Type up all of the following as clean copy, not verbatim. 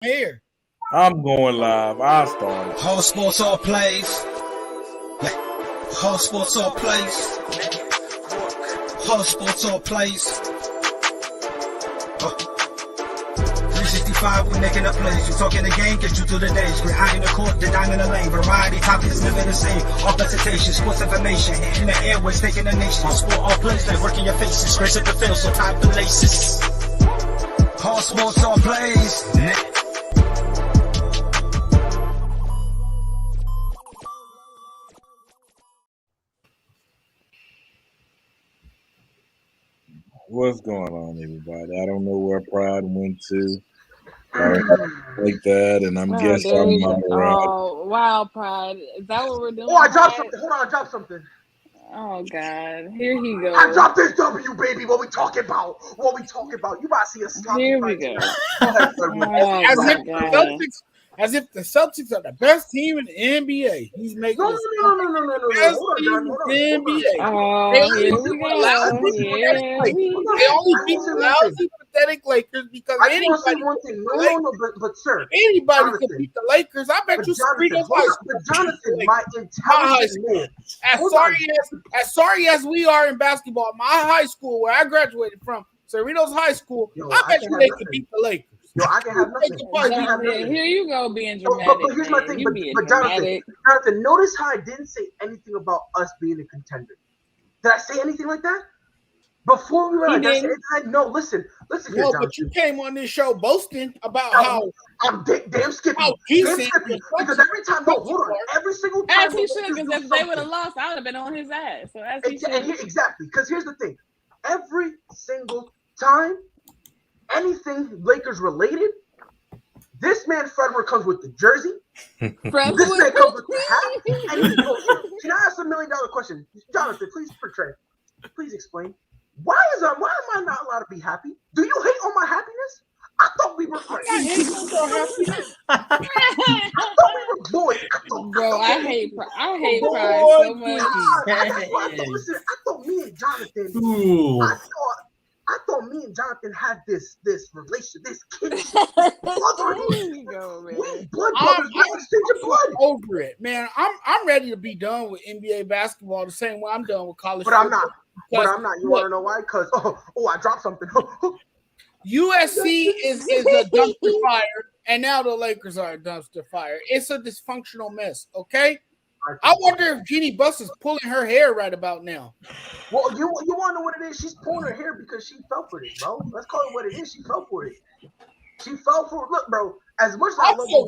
here. I'm going live. I started. All sports, all plays. All sports, all plays. All sports, all plays. 365, we making a plays. You talking the game, get you through the days. We're high in the court, the dime in the lane. Variety topics, living the same. All presentation, sports information. In the airways, taking the nation. All sport, all plays, like working your faces. Grace at the field, so tie the laces. All sports, all plays. What's going on, everybody? I don't know where Pride went to. Like that, and I'm guessing I'm not around. Oh, wow, Pride. Is that what we're doing? Oh, I dropped something. Hold on, I dropped something. Oh, God. Here he goes. I dropped this W, baby. What we talking about? What we talking about? You about to see a sloppy. Here we go. As if the Celtics are the best team in the NBA. He's making no. best team in the NBA. They only beat the lousy, pathetic Lakers because anybody. But sir, anybody could beat the Lakers. I bet you Cerritos High School. But Jonathan, my intelligent man. As sorry as we are in basketball, my high school where I graduated from, Cerritos High School, I bet you they could beat the Lakers. Yo, I can have nothing. Here you go being dramatic. But here's my thing. But Jonathan, notice how I didn't say anything about us being a contender. Did I say anything like that? Before we were no, listen no, here, Jonathan. But you came on this show boasting about how I'm damn skippy. Because every time, every single time. As he should, because if they would have lost, I would have been on his ass. So as he should. Exactly, because here's the thing. Every single time, anything Lakers related, this man Frederick comes with the jersey. This man comes with the hat. And he goes, can I ask $1 million question? Jonathan, please explain. Why am I not allowed to be happy? Do you hate on my happiness? I thought we were friends. I hate on your happiness. I thought we were boys. Bro, I hate Pride so much. Listen, I thought me and Jonathan. I thought me and Jonathan had this relation, this kinship. We blood brothers. We exchange blood. Over it, man. I'm ready to be done with NBA basketball the same way I'm done with college. But I'm not. You want to know why? Because I dropped something. USC is a dumpster fire, and now the Lakers are a dumpster fire. It's a dysfunctional mess. Okay. I wonder if Jeannie Buss is pulling her hair right about now. Well, you want to know what it is? She's pulling her hair because she fell for it, bro. Let's call it what it is. She fell for it. She fell for it. Look, bro. As much as I love you,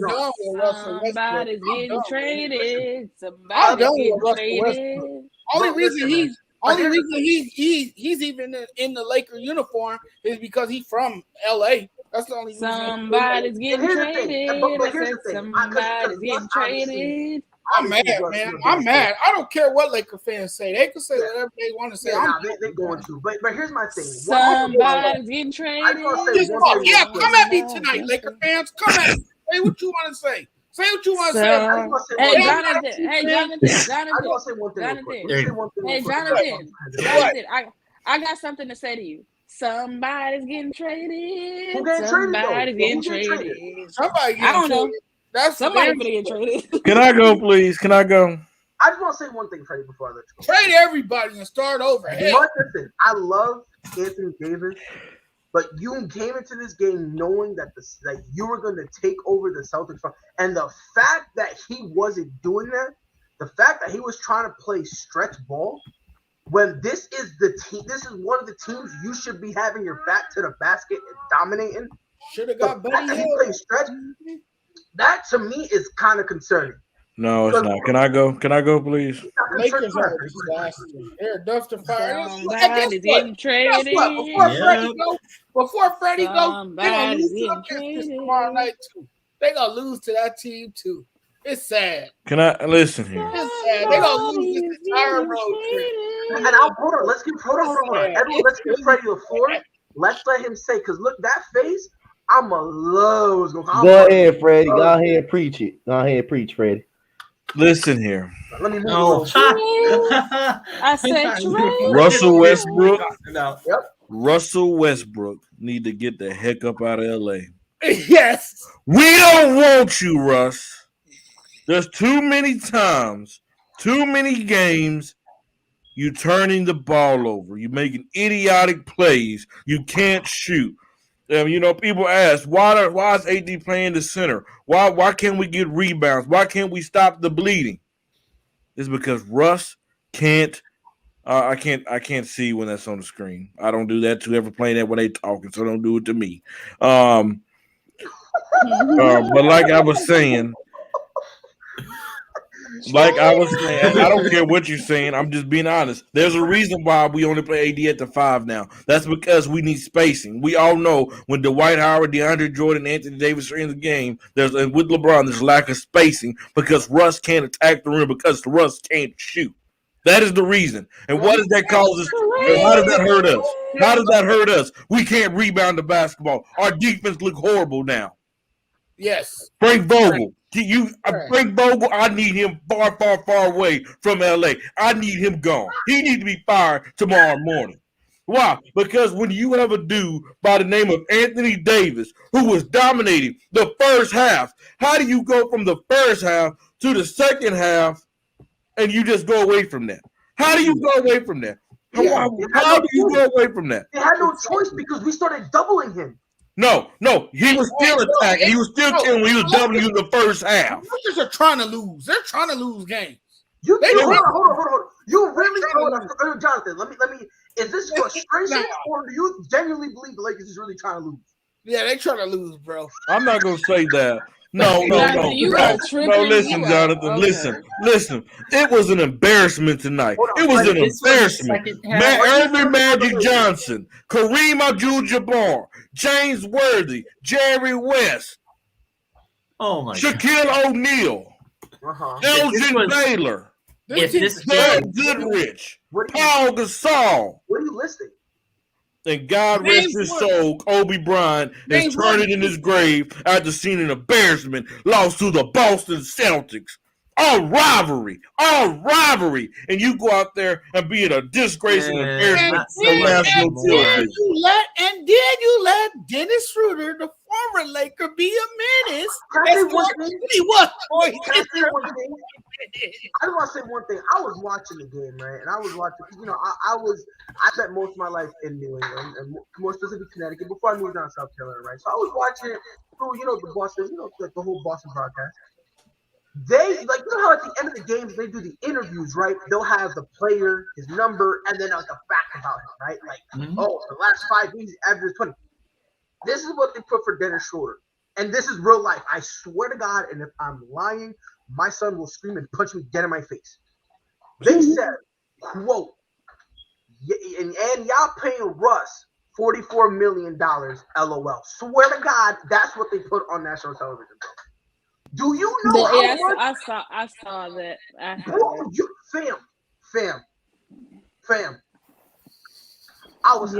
somebody's getting traded. Somebody's getting traded. Only reason he's even in the Laker uniform is because he's from LA. That's the only reason. Somebody's getting traded. Somebody's getting traded. I'm mad, man. I'm mad. I don't care what Laker fans say. They can say whatever they want to say. They're going to. But here's my thing. Somebody's getting traded. Come at me tonight, Laker fans. Come at me. Say what you want to say. Say what you want to say. Hey, Jonathan. I got something to say to you. Somebody's getting traded. Who getting traded? Somebody getting I don't know. That's somebody gonna get traded. Can I go, please? Can I go? I just want to say one thing, Freddie, before I let you go. Trade everybody and start over. Hey. Listen, I love Anthony Davis, but you came into this game knowing that you were going to take over the Celtics, and the fact that he wasn't doing that, the fact that he was trying to play stretch ball, when this is the team, this is one of the teams you should be having your back to the basket and dominating. Should have got Buddy Hield. He stretch. That to me is kind of concerning. No, it's not. Can I go? Can I go, please? Lakers are a disaster. They're a dumpster fire. Somebody's getting traded. Before Freddie goes, they're gonna lose to the Pistons tomorrow night too. They're gonna lose to that team too. It's sad. Can I listen here? It's sad. They're gonna lose this entire road trip. And hold on. Hold on. Everyone, let's give Freddie the floor. Let's let him say, because look, that face. I'm a low. Go ahead, Freddie. Go ahead and preach it. Go ahead and preach, Freddie. Listen here. Let me move I said Russell Westbrook. Russell Westbrook need to get the heck up out of LA. Yes. We don't want you, Russ. There's too many times, too many games. You turning the ball over. You making idiotic plays. You can't shoot. People ask why is AD playing the center? Why can't we get rebounds? Why can't we stop the bleeding? It's because Russ can't. I can't see when that's on the screen. I don't do that to ever playing that when they talking, so don't do it to me. But like I was saying, I don't care what you're saying. I'm just being honest. There's a reason why we only play AD at the 5 now. That's because we need spacing. We all know when Dwight Howard, DeAndre Jordan, Anthony Davis are in the game, and with LeBron, there's lack of spacing because Russ can't attack the rim because Russ can't shoot. That is the reason. And what does that cause us? How does that hurt us? How does that hurt us? We can't rebound the basketball. Our defense look horrible now. Yes. Frank Vogel. Frank Vogel, I need him far, far, far away from LA. I need him gone. He needs to be fired tomorrow morning. Why? Because when you have a dude by the name of Anthony Davis who was dominating the first half, how do you go from the first half to the second half and you just go away from that? How do you go away from that? How do you go away from that? They had no choice because we started doubling him. No, he was still attacking. He was still killing when he was doubling in the first half. Lakers are trying to lose. They're trying to lose games. Hold on. You really Jonathan, let me is this frustration or do you genuinely believe the Lakers is really trying to lose? Yeah, they trying to lose, bro. I'm not gonna say that. No. Listen, Jonathan. Okay. Listen. It was an embarrassment tonight. It was an embarrassment. Irvin Magic Johnson, Kareem Abdul-Jabbar, James Worthy, Jerry West, Shaquille O'Neal, Elgin Baylor, Doug Goodrich, Paul Gasol. What are you listing? And God rest his soul, Kobe Bryant is turning in his grave after seeing an embarrassment lost to the Boston Celtics. All rivalry. And you go out there and be in a disgrace and embarrassment to national television. And then you let Dennis Schroeder, the former Laker, be a menace. I just want to say one thing. I was watching the game, right? And I was watching, I spent most of my life in New England, and more specifically Connecticut, before I moved down to South Carolina, right? So I was watching it through, the Boston, the whole Boston broadcast. They, how at the end of the games, they do the interviews, right? They'll have the player, his number, and then a fact about him, right? The last 5 games, he averages 20. This is what they put for Dennis Schroeder. And this is real life. I swear to God, and if I'm lying, my son will scream and punch me dead in my face. They said, quote, and y'all paying Russ $44 million, LOL. Swear to God, that's what they put on national television. Do you know how much? I saw that. Fam. I was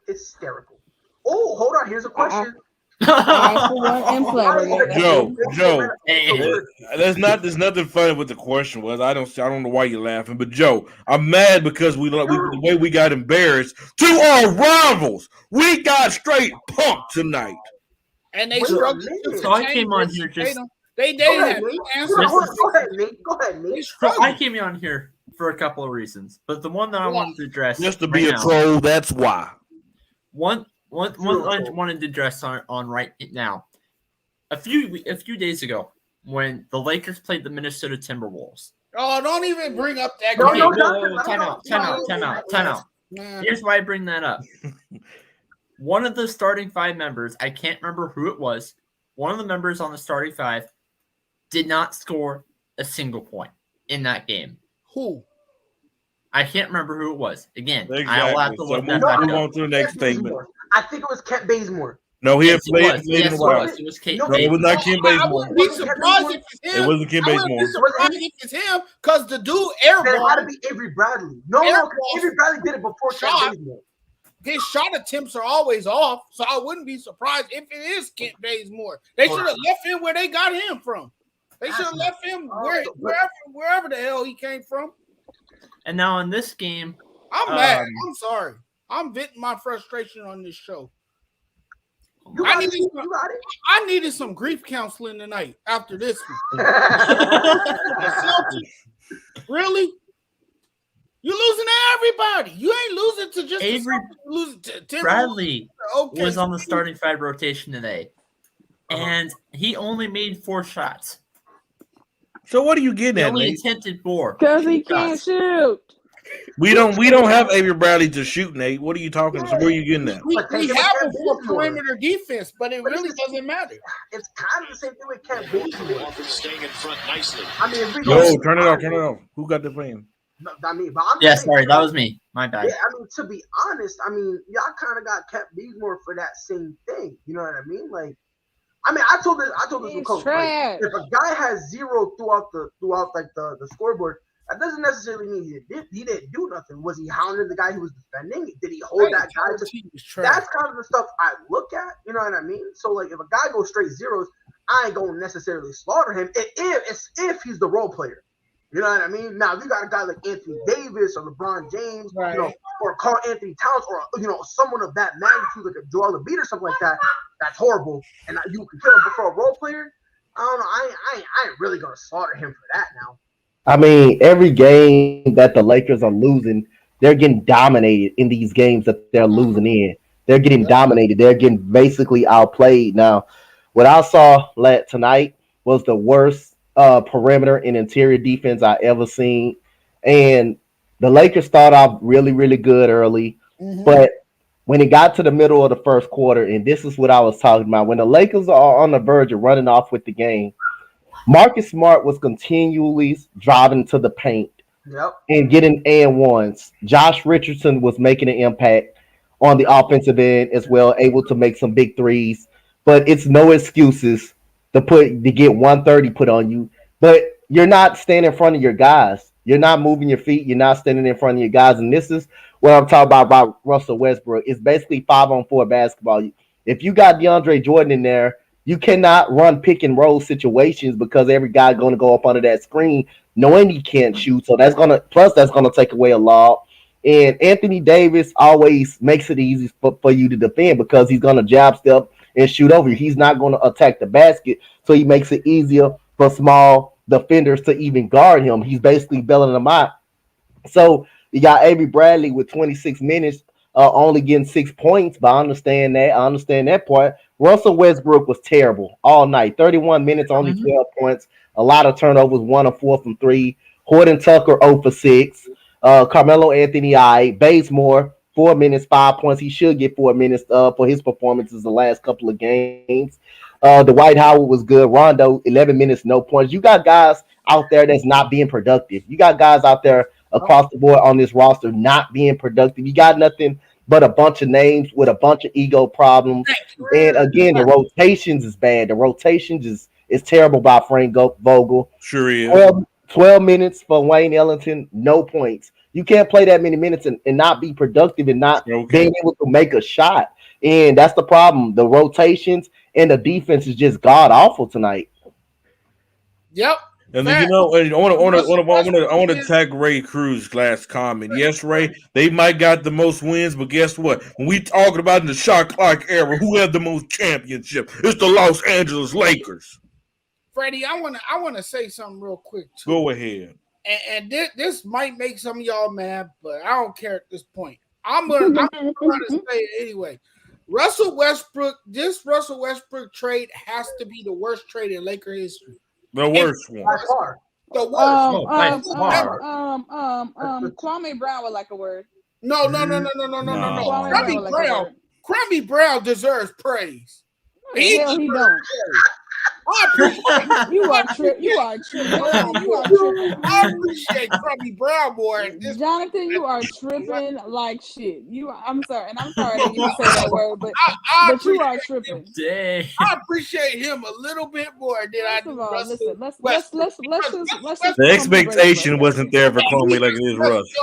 hysterical. Oh, hold on. Here's a question. Joe, there's nothing funny with the question was. I don't know why you're laughing, but Joe, I'm mad because the way we got embarrassed to our rivals. We got straight punked tonight. And they struggled. So I came on here just. They had answers. Go ahead, Nate. So I came on here for a couple of reasons, but the one that I wanted to address just to be a troll. That's why. One I wanted to address on right now. A few days ago, when the Lakers played the Minnesota Timberwolves. Oh, don't even bring up that. Time out. Here's why I bring that up. One of the starting 5 members, I can't remember who it was, one of the members on the starting 5 did not score a single point in that game. Who? I can't remember who it was. Again, exactly. I'll have to look that back up. Move on to the next statement. I think it was Kent Bazemore. No, he had played in a while. It was Kate. No, it was not Kent Bazemore. I wouldn't be surprised if it's him. It wasn't Kent Bazemore. I wouldn't be surprised if it's him because the dude airball. It had to be Avery Bradley. No, Avery Bradley did it before Kent Bazemore. His shot attempts are always off, so I wouldn't be surprised if it is Kent Bazemore. They should have left him where they got him from. They should have left him wherever the hell he came from. And now in this game, I'm mad. I'm sorry. I'm venting my frustration on this show. I needed some grief counseling tonight after this one. Really? You're losing to everybody. You ain't losing to just Avery losing to Tim Bradley okay. was on the starting 5 rotation today, and he only made 4 shots. So what are you getting He at, only Nate? attempted 4 because he can't shoot. We don't have Avery Bradley to shoot, Nate. What are you talking about? So where are you getting at? We have him for perimeter defense, but it really doesn't matter. It's kind of the same thing with Kent Bazemore. Staying in front nicely. I mean, if we turn it off. Who got the fan? I mean, but I'm yeah, saying, sorry, that was me. My bad. Yeah, I mean, to be honest, I mean, y'all kind of got Kent Bazemore for that same thing. You know what I mean? Like, I mean, I told this to coach. Like, if a guy has 0 throughout like the scoreboard, that doesn't necessarily mean he didn't do nothing. Was he hounding the guy who was defending? Did he hold that guy? That's kind of the stuff I look at. You know what I mean? So like, if a guy goes straight zeros, I ain't gonna necessarily slaughter him if he's the role player. You know what I mean? Now, if you got a guy like Anthony Davis or LeBron James, you know, or Karl Anthony Towns, or someone of that magnitude like a Joel Embiid or something like that, that's horrible, and you can kill him. But for a role player, I don't know. I ain't really gonna slaughter him for that now. I mean, every game that the Lakers are losing, they're getting dominated in these games that they're losing in. They're getting dominated. They're getting basically outplayed. Now, what I saw tonight was the worst perimeter and interior defense I ever seen. And the Lakers started off really, really good early. Mm-hmm. But when it got to the middle of the first quarter, and this is what I was talking about, when the Lakers are on the verge of running off with the game, Marcus Smart was continually driving to the paint and getting and-ones. Josh Richardson was making an impact on the offensive end as well, able to make some big threes. But it's no excuses to get 130 put on you. But you're not standing in front of your guys. You're not moving your feet. You're not standing in front of your guys. And this is what I'm talking about Russell Westbrook. It's basically 5-on-4 basketball. If you got DeAndre Jordan in there, you cannot run pick and roll situations because every guy going to go up under that screen knowing he can't shoot. So that's going to take away a lob. And Anthony Davis always makes it easy for you to defend because he's going to jab step and shoot over you. He's not going to attack the basket. So he makes it easier for small defenders to even guard him. He's basically bailing them out. So you got Avery Bradley with 26 minutes, only getting 6 points, but I understand that part. Russell Westbrook was terrible all night. 31 minutes, only 12 points. A lot of turnovers, 1 of 4 from 3. Horton Tucker 0 for 6. Carmelo Anthony Bazemore 4 minutes, 5 points. He should get 4 minutes for his performances the last couple of games. Dwight Howard was good. Rondo 11 minutes, no points. You got guys out there that's not being productive. You got guys out there across the board on this roster not being productive. You got nothing but a bunch of names with a bunch of ego problems. And again, the rotations is bad. The rotations is terrible by Frank Vogel. Sure is. 12 minutes for Wayne Ellington, no points. You can't play that many minutes and not be productive and not being able to make a shot. And that's the problem. The rotations and the defense is just god awful tonight. Yep. And then, I want to tag Ray Cruz's last comment. Yes, Ray, they might got the most wins, but guess what? When we talking about in the shot clock era, who had the most championship? It's the Los Angeles Lakers. Freddie, I want to say something real quick too. Go ahead. And this might make some of y'all mad, but I don't care at this point. I'm gonna say it anyway. This Russell Westbrook trade has to be the worst trade in Laker history. The worst one. By far. The worst. Kwame Brown would like a word. No. Kwame Brown deserves praise. Hell, he don't. You are tripping. I appreciate Kwame Brown more. Jonathan, you are tripping like shit. I'm sorry that you say that word, but you are tripping. Dang. I appreciate him a little bit more than I do. Listen, let's just the expectation wasn't there for Kwame like it is Russ.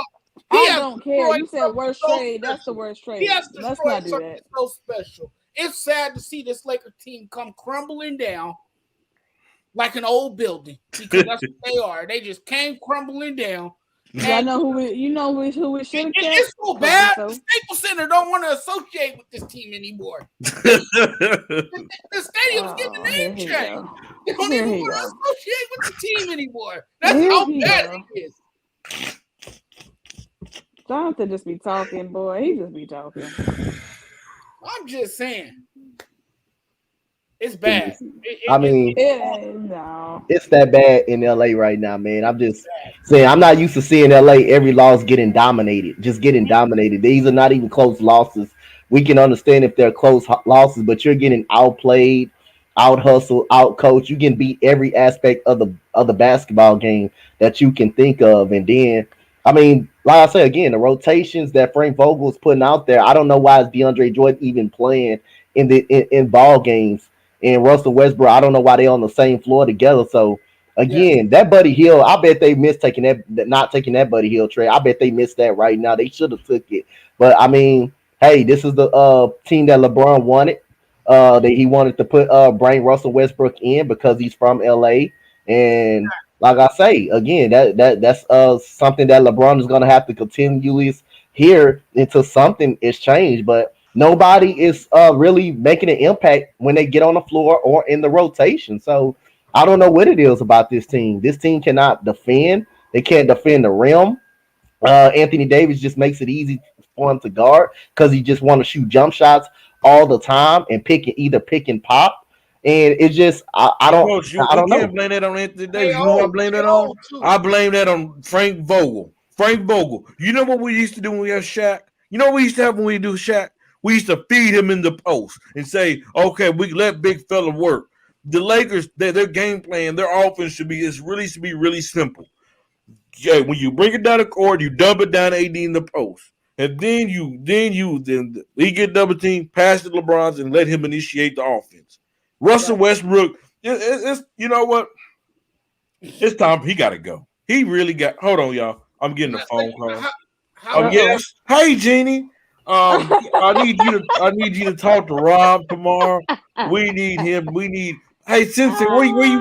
I don't care. You said worst trade. That's the worst trade. Let's not do that. So special. It's sad to see this Laker team come crumbling down like an old building because that's what they are. They just came crumbling down. Y'all know who we should have kept? It's so bad. The Staples Center don't want to associate with this team anymore. the stadium's getting a name change. They don't even want to associate with the team anymore. That's how bad it is. Jonathan just be talking, boy. He just be talking. I'm just saying. It's bad. It's that bad in LA right now, man. I'm just saying, I'm not used to seeing LA every loss getting dominated. These are not even close losses. We can understand if they're close losses, but you're getting outplayed, out hustled, out coached. You can beat every aspect of the basketball game that you can think of. And then, I mean, like I said again, the rotations that Frank Vogel is putting out there, I don't know why is DeAndre Jordan even playing in ball games. And Russell Westbrook, I don't know why they're on the same floor together. So again, that Buddy Hield, I bet they missed not taking that Buddy Hield trade. I bet they missed that right now. They should have took it. But I mean, hey, this is the team that LeBron wanted. That he wanted to bring Russell Westbrook in because he's from LA. And like I say, again, that's something that LeBron is gonna have to continually hear until something is changed. But nobody is really making an impact when they get on the floor or in the rotation. So I don't know what it is about this team. This team cannot defend. They can't defend the rim. Anthony Davis just makes it easy for him to guard because he just want to shoot jump shots all the time and pick and pop. And it's just I don't know. Can't blame that on Anthony Davis. You know what I blame that on? I blame that on Frank Vogel. Frank Vogel. You know what we used to do when we had Shaq? You know what we used to have when we do Shaq? We used to feed him in the post and say, okay, we let big fella work. The Lakers, their game plan, their offense should be really simple. Yeah, when you bring it down the court, you dump it down AD in the post. And then he get double team, pass to LeBron, and let him initiate the offense. Russell Westbrook, it's you know what? It's time. He got to go. He really got. Hold on, y'all. I'm getting a phone call. Yes. Hey, Jeannie. I need you to talk to Rob tomorrow. We need him. Hey, Sensei, where you?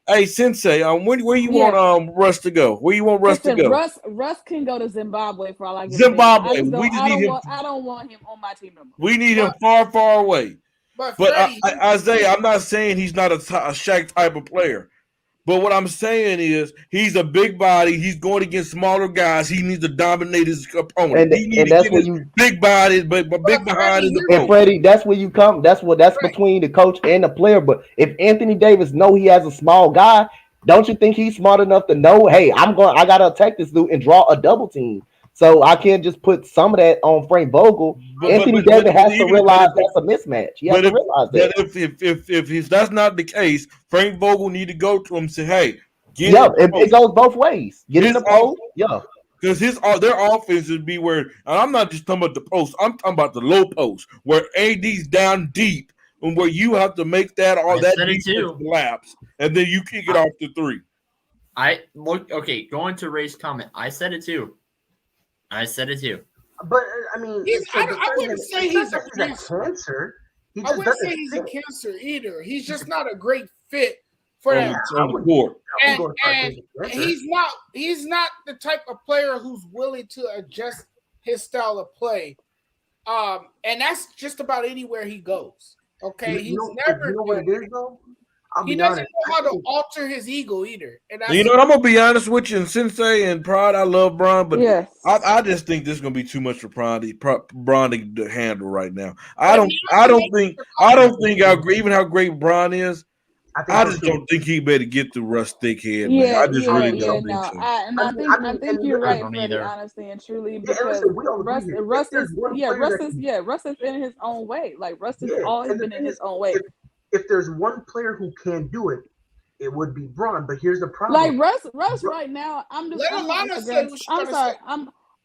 Hey, Sensei, where you want Russ to go? Where you want Russ to go? Russ can go to Zimbabwe for all I get. Zimbabwe. I don't want him on my team no more. We need him far away. But Isaiah, I'm not saying he's not a Shaq type of player. But what I'm saying is he's a big body. He's going against smaller guys. He needs to dominate his opponent. And that's where you big body, but big behind is the and Freddie, that's where you come. That's between the coach and the player. But if Anthony Davis know he has a small guy, don't you think he's smart enough to know, hey, I gotta attack this dude and draw a double team. So I can't just put some of that on Frank Vogel. Anthony Davis has to realize that's a mismatch. He has to realize that. If that's not the case, Frank Vogel need to go to him and say, "Hey, it goes both ways. Get in the post, because their offense would be where, and I'm not just talking about the post. I'm talking about the low post where AD's down deep and where you have to make that defense collapse, and then you kick it off the three. Going to Ray's comment, I said it too. But I mean, I wouldn't say he's a cancer. I wouldn't say he's a cancer either. He's just not a great fit for that. On the court. And he's not the type of player who's willing to adjust his style of play. And that's just about anywhere he goes. Okay, he's never. You know what it is though? He doesn't know how to alter his ego either. And you know what? I'm gonna be honest with you. And Sensei and Pride, I love Bron, but I just think this is gonna be too much for Bron to handle right now. I don't think even how great Bron is. I just don't think he better get through Russ thickhead. Man. I just really don't think so. I think you're right, Freddie, honestly and truly, because Russ is in his own way. Like Russ has always been in his own way. If there's one player who can do it, it would be Bron. But here's the problem. Like Russ right now, I'm sorry.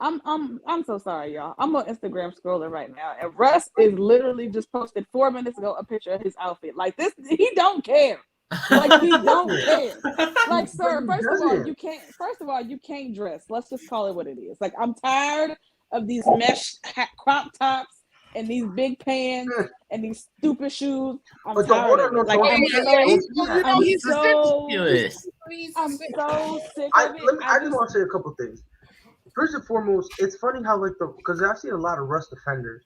I'm so sorry, y'all. I'm on Instagram scrolling right now, and Russ is literally just posted 4 minutes ago a picture of his outfit. Like this, he don't care. Like he don't care. Like, sir, first of all, you can't dress. Let's just call it what it is. Like, I'm tired of these mesh crop tops and these big pants and these stupid shoes. I'm tired of it. Like, I'm so sick I of it. just want to say a couple things. First and foremost, it's funny how because I've seen a lot of Russ defenders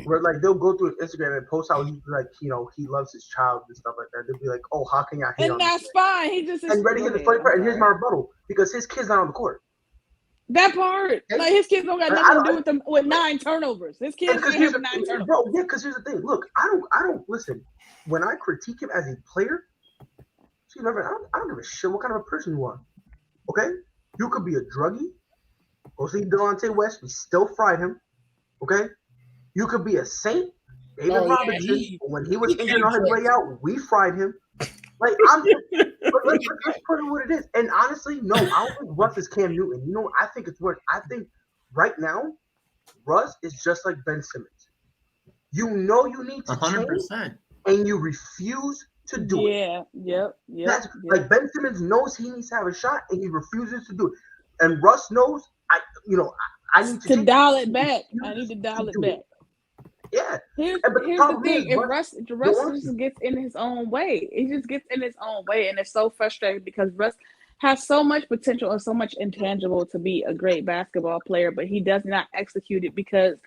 where like they'll go through his Instagram and post how he's like, he loves his child and stuff like that. They'll be like, oh, how can I hate on and that's this fine. He just and ready to hit the funny part. And here's my rebuttal because his kid's not on the court. That part, like his kids don't got nothing to do with them with 9 turnovers. His kids don't have 9 turnovers. Bro, yeah, because here's the thing. Look, I don't listen. When I critique him as a player, I don't give a shit what kind of a person you are. Okay, you could be a druggie. Go see Delonte West. We still fried him. Okay, you could be a saint. David Robinson. When he was injured on his way out, we fried him. Like let's put it what it is. And honestly, no, I don't think Russ is Cam Newton. You know, I think it's worse. I think right now, Russ is just like Ben Simmons. You know you need to 100%, change, and you refuse to do it. Yep. Like Ben Simmons knows he needs to have a shot, and he refuses to do it. And Russ knows, I need to dial it back. I need to dial it back. Yeah. Here's the thing. If Russ just gets in his own way, he just gets in his own way, and it's so frustrating because Russ has so much potential and so much intangible to be a great basketball player, but he does not execute it because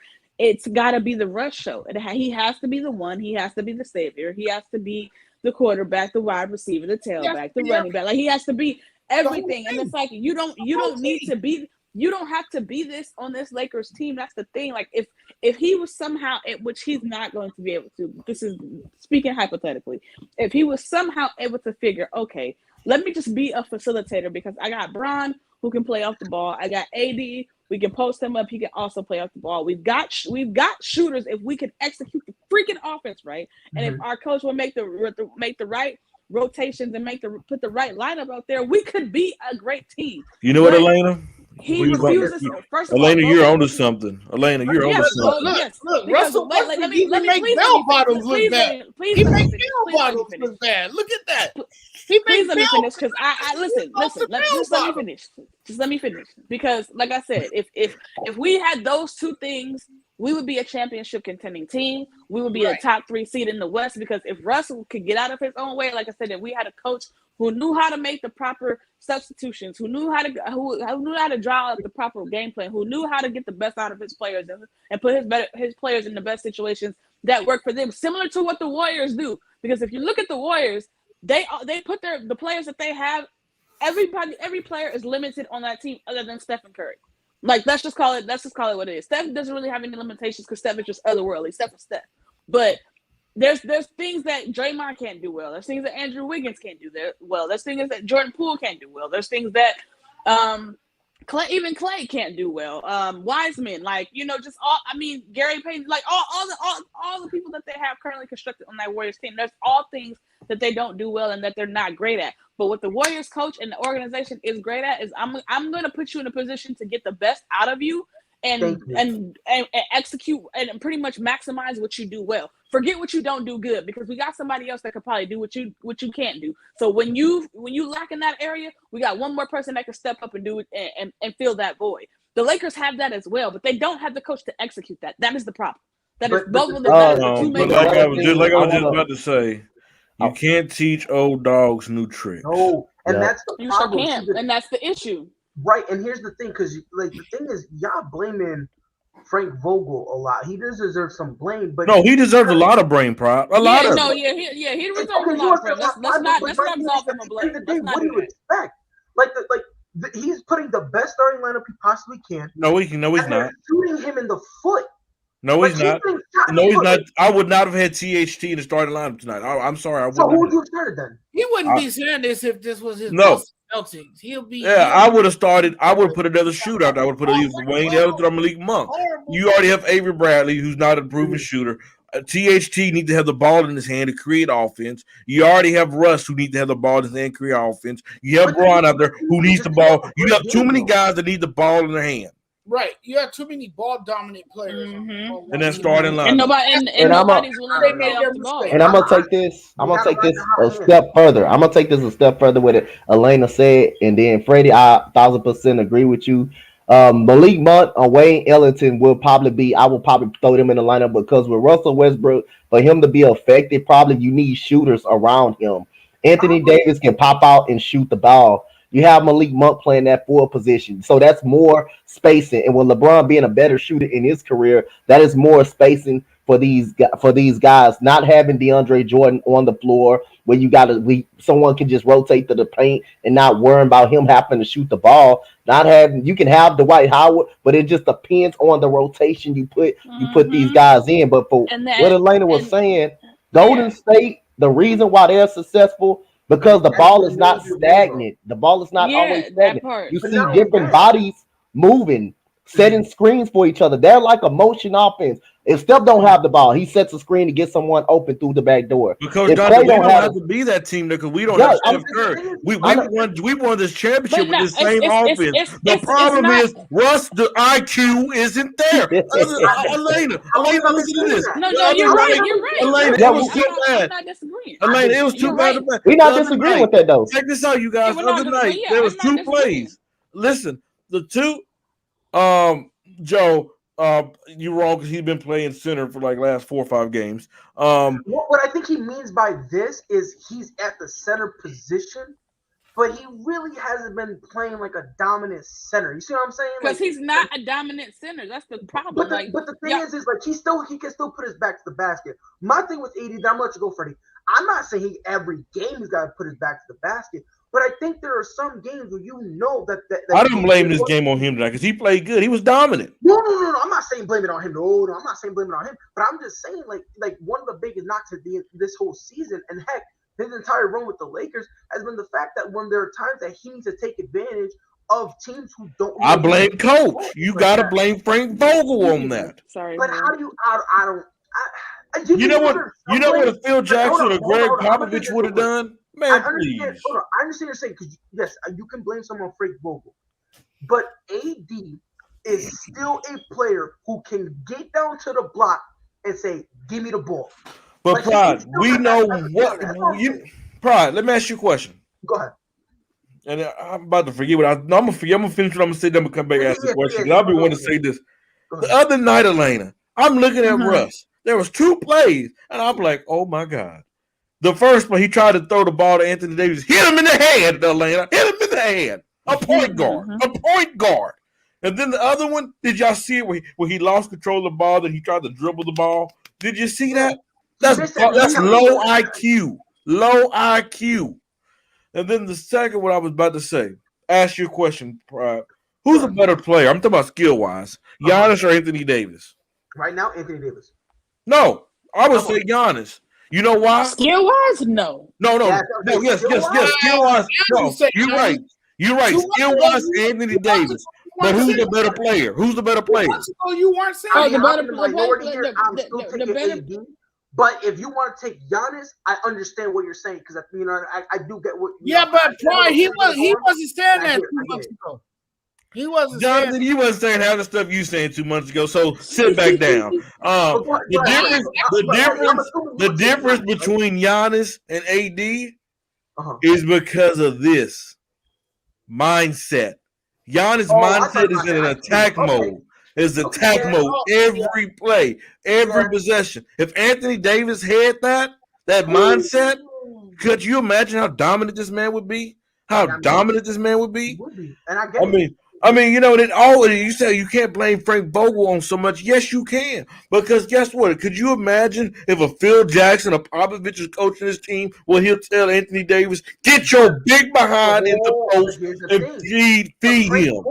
it's got to be the Russ show. He has to be the one. He has to be the savior. He has to be the quarterback, the wide receiver, the tailback, the running back. Like he has to be everything. And it's like you don't need to be. You don't have to be this on this Lakers team. That's the thing. Like if he was somehow, which he's not going to be able to. This is speaking hypothetically. If he was somehow able to figure, okay, let me just be a facilitator because I got Bron who can play off the ball. I got AD. We can post him up. He can also play off the ball. We've got shooters if we can execute the freaking offense right, and if our coach will make the right rotations and put the right lineup out there, we could be a great team. You know what, Elena? He refuses. First of all, Elena, you're onto something. Elena, you're onto something. Look, Russell Westbrook let me make bell bottoms look bad. He makes bell bottoms look bad. Look at that. Please let me finish because I listen. Just let me finish because, like I said, if we had those two things, we would be a championship contending team. We would be a top 3 seed in the West because if Russell could get out of his own way, like I said, if we had a coach who knew how to make the proper substitutions, who knew how to draw up the proper game plan, who knew how to get the best out of his players and put his players in the best situations that work for them, similar to what the Warriors do. Because if you look at the Warriors, they put the players that they have. Every player is limited on that team other than Stephen Curry. Like let's just call it what it is. Steph doesn't really have any limitations because Steph is just otherworldly. Steph is Steph, but there's things that Draymond can't do well. There's things that Andrew Wiggins can't do well. There's things that Jordan Poole can't do well. There's things that Clay can't do well. Wiseman, just all. I mean, Gary Payton, like all the people that they have currently constructed on that Warriors team. There's all things that they don't do well and that they're not great at. But what the Warriors coach and the organization is great at is I'm going to put you in a position to get the best out of you and execute and pretty much maximize what you do well. Forget what you don't do good because we got somebody else that could probably do what you can't do. So when you lack in that area, we got one more person that can step up and do it and fill that void. The Lakers have that as well, but they don't have the coach to execute that. That is the problem. That is both of the like I was just about to say, you can't teach old dogs new tricks. No, and that's the problem. You sure can, and that's the issue. Right, and here's the thing, because the thing is, y'all blaming Frank Vogel a lot. He does deserve some blame, but no, he deserves a lot of brain prop. He deserves a lot of blame. Let's not absolve him of blame. What do you expect? He's putting the best starting lineup he possibly can. No, he's not shooting him in the foot. No, he's not. No, he's not. I would not have had THT in the starting lineup tonight. I'm sorry. So who would you have started then? He wouldn't be saying this if this was his Celtics. He'll be. Yeah, I would have started. I would have put another shooter out. I would have put either Wayne Ellington or Malik Monk. You already have Avery Bradley, who's not a proven shooter. THT need to have the ball in his hand to create offense. You already have Russ, who need to have the ball in his hand to create offense. You have Braun out there who needs the ball. You have too many guys that need the ball in their hand. Right, you have too many ball-dominant players, and then starting line. And nobody's willing to play off the ball. And I'm gonna take this. I'm gonna take this a step further. I'm gonna take this a step further with it. Elena said, and then Freddie, I 1,000% agree with you. Malik Monk or Wayne Ellington will probably be. I will probably throw them in the lineup because with Russell Westbrook, for him to be effective, probably you need shooters around him. Anthony Davis can pop out and shoot the ball. You have Malik Monk playing that forward position, so that's more spacing. And with LeBron being a better shooter in his career, that is more spacing for these guys. Not having DeAndre Jordan on the floor where someone can just rotate to the paint and not worrying about him having to shoot the ball. You can have Dwight Howard, but it just depends on the rotation you put these guys in. But for what Elena was saying, Golden State, the reason why they're successful. Because the ball is not stagnant. The ball is not always stagnant. You see different bodies moving, setting screens for each other. They're like a motion offense. If Steph don't have the ball, he sets a screen to get someone open through the back door. Because we don't have to be that team because we don't have Steph Curry. We won this championship with the same offense. The problem is Russ, the IQ isn't there. Elena, listen to this. No, you're right. Elena, it was too bad. Elena, it was too bad. We're not disagreeing with that though. Check this out, you guys. The other night there was two plays. Listen, the two, Joe. You're wrong because he's been playing center for like last 4 or 5 games. What I think he means by this is he's at the center position, but he really hasn't been playing like a dominant center. You see what I'm saying? Because he's not a dominant center. That's the problem. But the thing is like he can still put his back to the basket. My thing with AD, I'm gonna let you go, Freddie. I'm not saying every game he's got to put his back to the basket. But I think there are some games where that I don't blame this game on him tonight because he played good. He was dominant. No. I'm not saying blame it on him. No, I'm not saying blame it on him. But I'm just saying like one of the biggest knocks of this whole season, and heck, his entire run with the Lakers has been the fact that when there are times that he needs to take advantage of teams who don't. I blame coach. You got to blame Frank Vogel on that. Sorry. But how do you? I don't. You know what a Phil Jackson or Greg Popovich would have done? Man, I understand what you're saying because yes, you can blame someone on Frank Vogel, but AD is still a player who can get down to the block and say, "Give me the ball." But Pride, we know what Pride. Let me ask you a question. Go ahead. And I'm about to forget what I'm gonna finish what I'm gonna say. Then I'm gonna come back and ask the question. I'll be wanting to say this. The other night, Elena, I'm looking at Russ. There was 2 plays, and I'm like, "Oh my God." The first one, he tried to throw the ball to Anthony Davis. Hit him in the head, Atlanta. Hit him in the head. A point guard. And then the other one, did y'all see it where he lost control of the ball, that he tried to dribble the ball? Did you see that? That's low IQ. Low IQ. And then the second one I was about to say, ask you a question, who's a better player? I'm talking about skill-wise. Giannis or Anthony Davis? Right now, Anthony Davis. No, I would say Giannis. You know why? Skill-wise, no. No. Yes. Skill-wise, no. You're right. Skill-wise, Anthony Davis. But who's the better player? You weren't saying the better player. But if you want to take Giannis, I understand what you're saying because I do get what. But Brian, he wasn't saying that 2 months ago. He wasn't. Jonathan, you wasn't saying half the stuff you saying 2 months ago. So sit back down. The difference between Giannis and AD is because of this mindset. Giannis' mindset is in an attack mode. It's attack mode every play, every possession. If Anthony Davis had that mindset, could you imagine how dominant this man would be? I mean, you say you can't blame Frank Vogel on so much. Yes, you can. Because guess what? Could you imagine if a Phil Jackson or Popovich is coaching his team, he'll tell Anthony Davis, get your big behind in the post and feed him.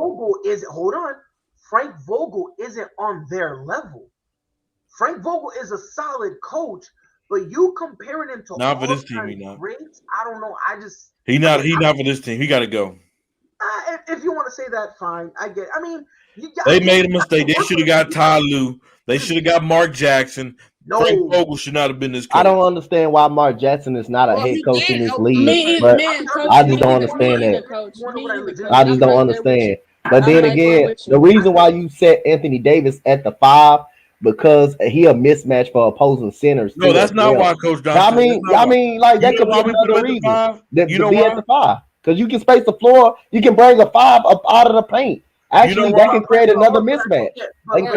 Frank Vogel isn't on their level. Frank Vogel is a solid coach, but you comparing him to not for this team, he not. Greats, I don't know. He's not for this team. He got to go. If you want to say that, fine. I get. I mean, they made a mistake. They should have got Ty Lue. They should have got Mark Jackson. No. Frank Vogel should not have been this coach. I don't understand why Mark Jackson is not a head coach in this league. I just don't understand that. I just don't understand. But then again, the reason why you set Anthony Davis at the 5 because he a mismatch for opposing centers. No, that's not why Coach Johnson. I mean, like that could be another reason to be at the 5 because you can space the floor. You can bring a 5 up out of the paint. Actually, that can create another mismatch. I do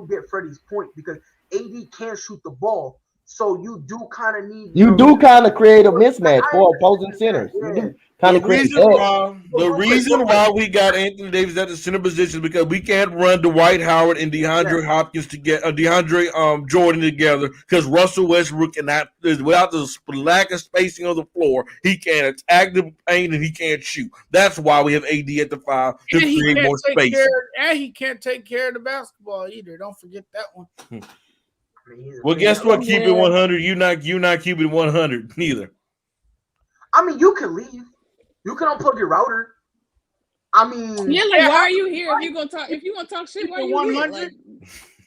get Freddie's point because AD can shoot the ball, So you do kind of need. You do kind of create a mismatch for opposing centers. You do kind of create that. The reason why we got Anthony Davis at the center position is because we can't run Dwight Howard and DeAndre Hopkins to get DeAndre Jordan together because Russell Westbrook cannot, without the lack of spacing on the floor, he can't attack the paint and he can't shoot. That's why we have AD at the 5 to create more space. And he can't take care of the basketball either. Don't forget that one. Well, guess what? Keep it 100. You not keeping 100 neither. I mean, you can leave. You can unplug your router. I mean, yeah, like why are you here? If you gonna talk shit, why are you here? Like,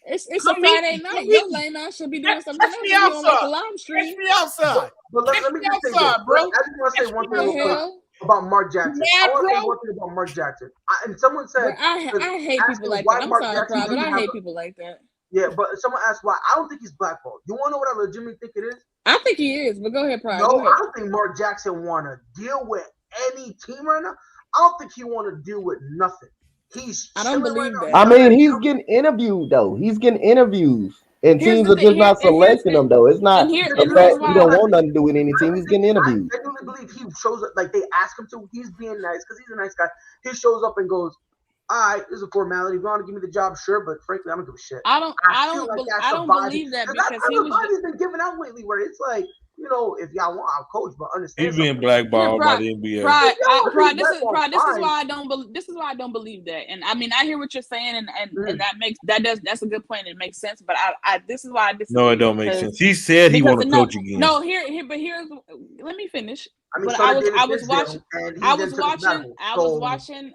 it's a Friday night. Your lame ass should be doing something else. Me outside. Live stream. Catch me outside. But let me just say this, bro. I just want to say one thing real quick about Mark Jackson. I want to say one thing about Mark Jackson. And someone said, I hate people like that. I'm sorry, Pride, but I hate people like that. Yeah, but someone asked why. I don't think he's blackballed. You want to know what I legitimately think it is? I think he is, but go ahead, Pride. No, I don't think Mark Jackson want to deal with any team right now. I don't think he want to deal with nothing. I don't believe that. I mean, he's getting interviewed though. He's getting interviews, and teams are just not selecting him though. It's not the fact he don't want nothing to do with any team. He's getting interviewed. I genuinely believe he shows up like they ask him to. He's being nice because he's a nice guy. He shows up and goes, "All right, this is a formality. If you want to give me the job, sure, but frankly, I don't give a shit." I don't believe that because he was. He's been giving out lately, where it's like, you know, if y'all want, I'll coach, but understand. He's being blackballed by the NBA. This is why I don't. This is why I don't believe that. And I mean, I hear what you're saying, and that's a good point. It makes sense. But this is why I disagree. No, it don't make sense. He said he want to coach again. No, here's. Let me finish. I mean, I was watching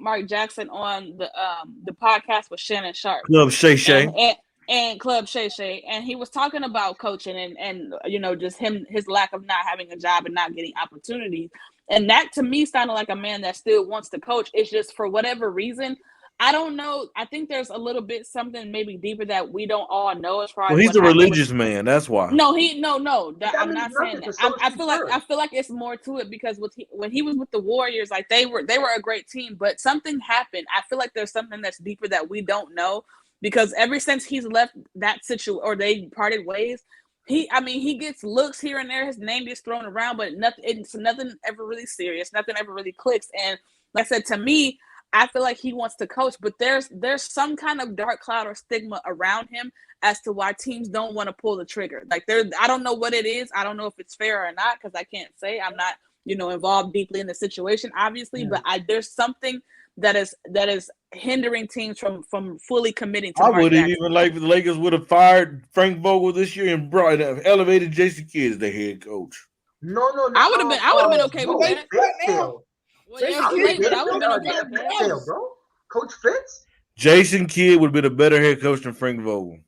Mark Jackson on the podcast with Shannon Sharp. Club Shay Shay. And Club Shay Shay, and he was talking about coaching and you know, just his lack of not having a job and not getting opportunities, and that to me sounded like a man that still wants to coach. It's just for whatever reason, I don't know. I think there's a little bit something maybe deeper that we don't all know as far as. Well, he's a religious man. That's why. No. I'm not saying that. I feel like it's more to it because when he was with the Warriors, like they were a great team, but something happened. I feel like there's something that's deeper that we don't know. Because ever since he's left that situation or they parted ways, he gets looks here and there. His name gets thrown around, but nothing ever really serious. Nothing ever really clicks. And like I said, to me, I feel like he wants to coach, but there's some kind of dark cloud or stigma around him as to why teams don't want to pull the trigger. Like I don't know what it is. I don't know if it's fair or not because I can't say. I'm not, involved deeply in the situation, obviously. Yeah. But there's something that is hindering teams from fully committing to Mark Jackson. Even like if the Lakers would have fired Frank Vogel this year and elevated Jason Kidd as their head coach. No. I would have been okay with that. Bro. Coach Fitz? Jason Kidd would have been a better head coach than Frank Vogel.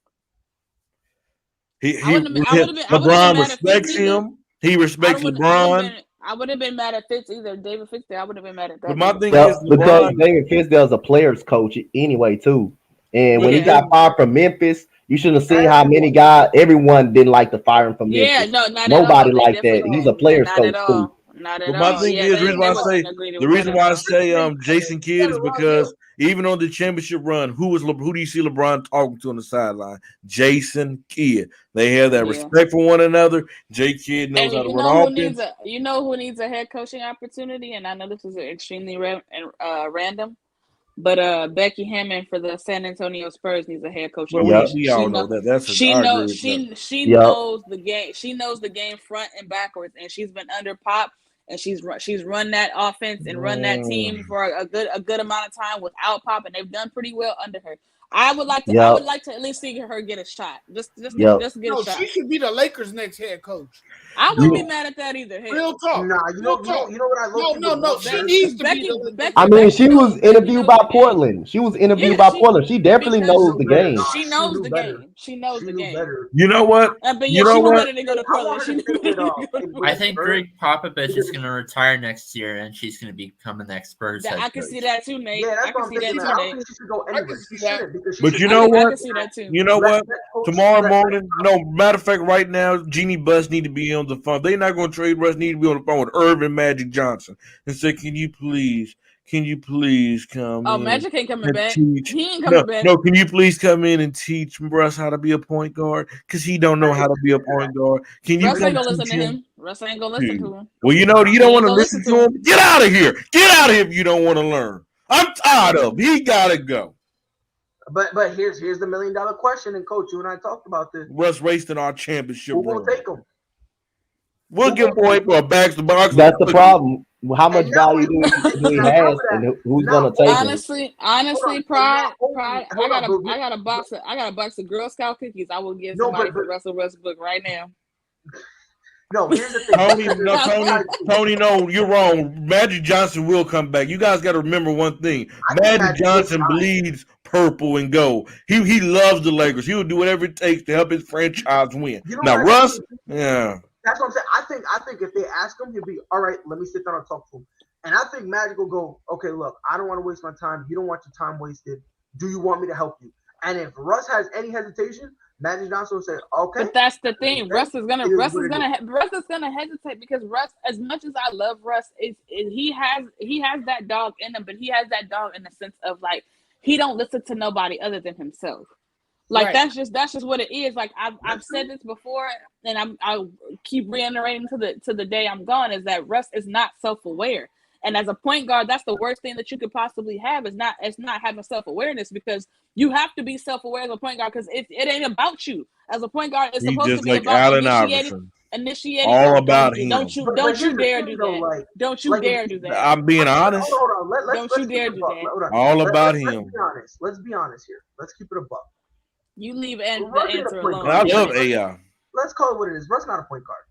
LeBron respects him. He respects LeBron. I would have been mad at Fitz either. David Fizdale, I would have been mad at that. But my thing is because David Fizdale's a player's coach anyway too, and when he got fired from Memphis, you should have seen how many guys. Everyone didn't like to fire him from Memphis. Yeah, nobody liked that. He's a player's coach too. Not at all. My thing is the reason why I say Jason Kidd is because even on the championship run, who do you see LeBron talking to on the sideline? Jason Kidd. They have that respect for one another. J. Kidd knows how to run offense. You know who needs a head coaching opportunity? And I know this is extremely random, but Becky Hammond for the San Antonio Spurs needs a head coaching. Well, we all know that. She knows the game. She knows the game front and backwards, and she's been under Pop. And she's run that offense and run that team for a good amount of time without Pop, and they've done pretty well under her. I would like to at least see her get a shot. Just get a shot. She should be the Lakers' next head coach. I wouldn't be mad at that either. Hey. Real talk. Nah, you know what I love. No. She needs to be. I mean, she was interviewed by Portland. She definitely knows the game. She knows the game. She knows the game. You know what? But she wanted to go to Portland. I think Greg Popovich is going to retire next year, and she's going to become the next Spurs head coach. I can see that too, Nate. Yeah, that's what I'm thinking. I don't think she should go anywhere. But you know what? You know what? Tomorrow morning, no matter of fact, right now, Jeannie Buss need to be on the phone. They're not going to trade Russ. Need to be on the phone with Irvin Magic Johnson and say, "Can you please can you please come in? Magic ain't coming back. Teach? He ain't coming back. No, can you please come in and teach Russ how to be a point guard? Because he don't know how to be a point guard. Can you Russ ain't gonna teach listen to him? Russ ain't gonna listen to him. Well, you don't want to listen to him. Get out of here. Get out of here if you don't want to learn. I'm tired of him. He gotta go. But here's the $1 million question, and Coach, you and I talked about this. Russ wasting our championship. Who will take him? We'll give him away for a back to box. That's the problem. How much value do he have, and who's gonna take him? Honestly, Pride. I got a box of Girl Scout cookies. I will give somebody for Russell Westbrook right now. No, here's the thing. Tony, no, you're wrong. Magic Johnson will come back. You guys got to remember one thing. Magic Johnson bleeds purple and gold. He loves the Lakers. He will do whatever it takes to help his franchise win. Now, Russ, yeah. That's what I'm saying. I think if they ask him, he'll be all right. Let me sit down and talk to him. And I think Magic will go, okay, look, I don't want to waste my time. You don't want your time wasted. Do you want me to help you? And if Russ has any hesitation, Magic Johnson will say, okay. But that's the thing. Okay. Russ is gonna hesitate because Russ, as much as I love Russ, he has that dog in him, but he has that dog in the sense of like he don't listen to nobody other than himself. Like that's just what it is. Like I've said this before, and I'll keep reiterating to the day I'm gone, is that Russ is not self-aware. And as a point guard, that's the worst thing that you could possibly have is not having self-awareness, because you have to be self-aware as a point guard, because it ain't about you. As a point guard, it's supposed to be about initiating. All about him. Don't you dare do that. Don't you dare do that. I'm being honest. Hold on. Don't you dare do that. All about him. Let's be honest here. Let's keep it a buck. You leave the answer alone. I love AI. Let's call it what it is. Russ not a point guard.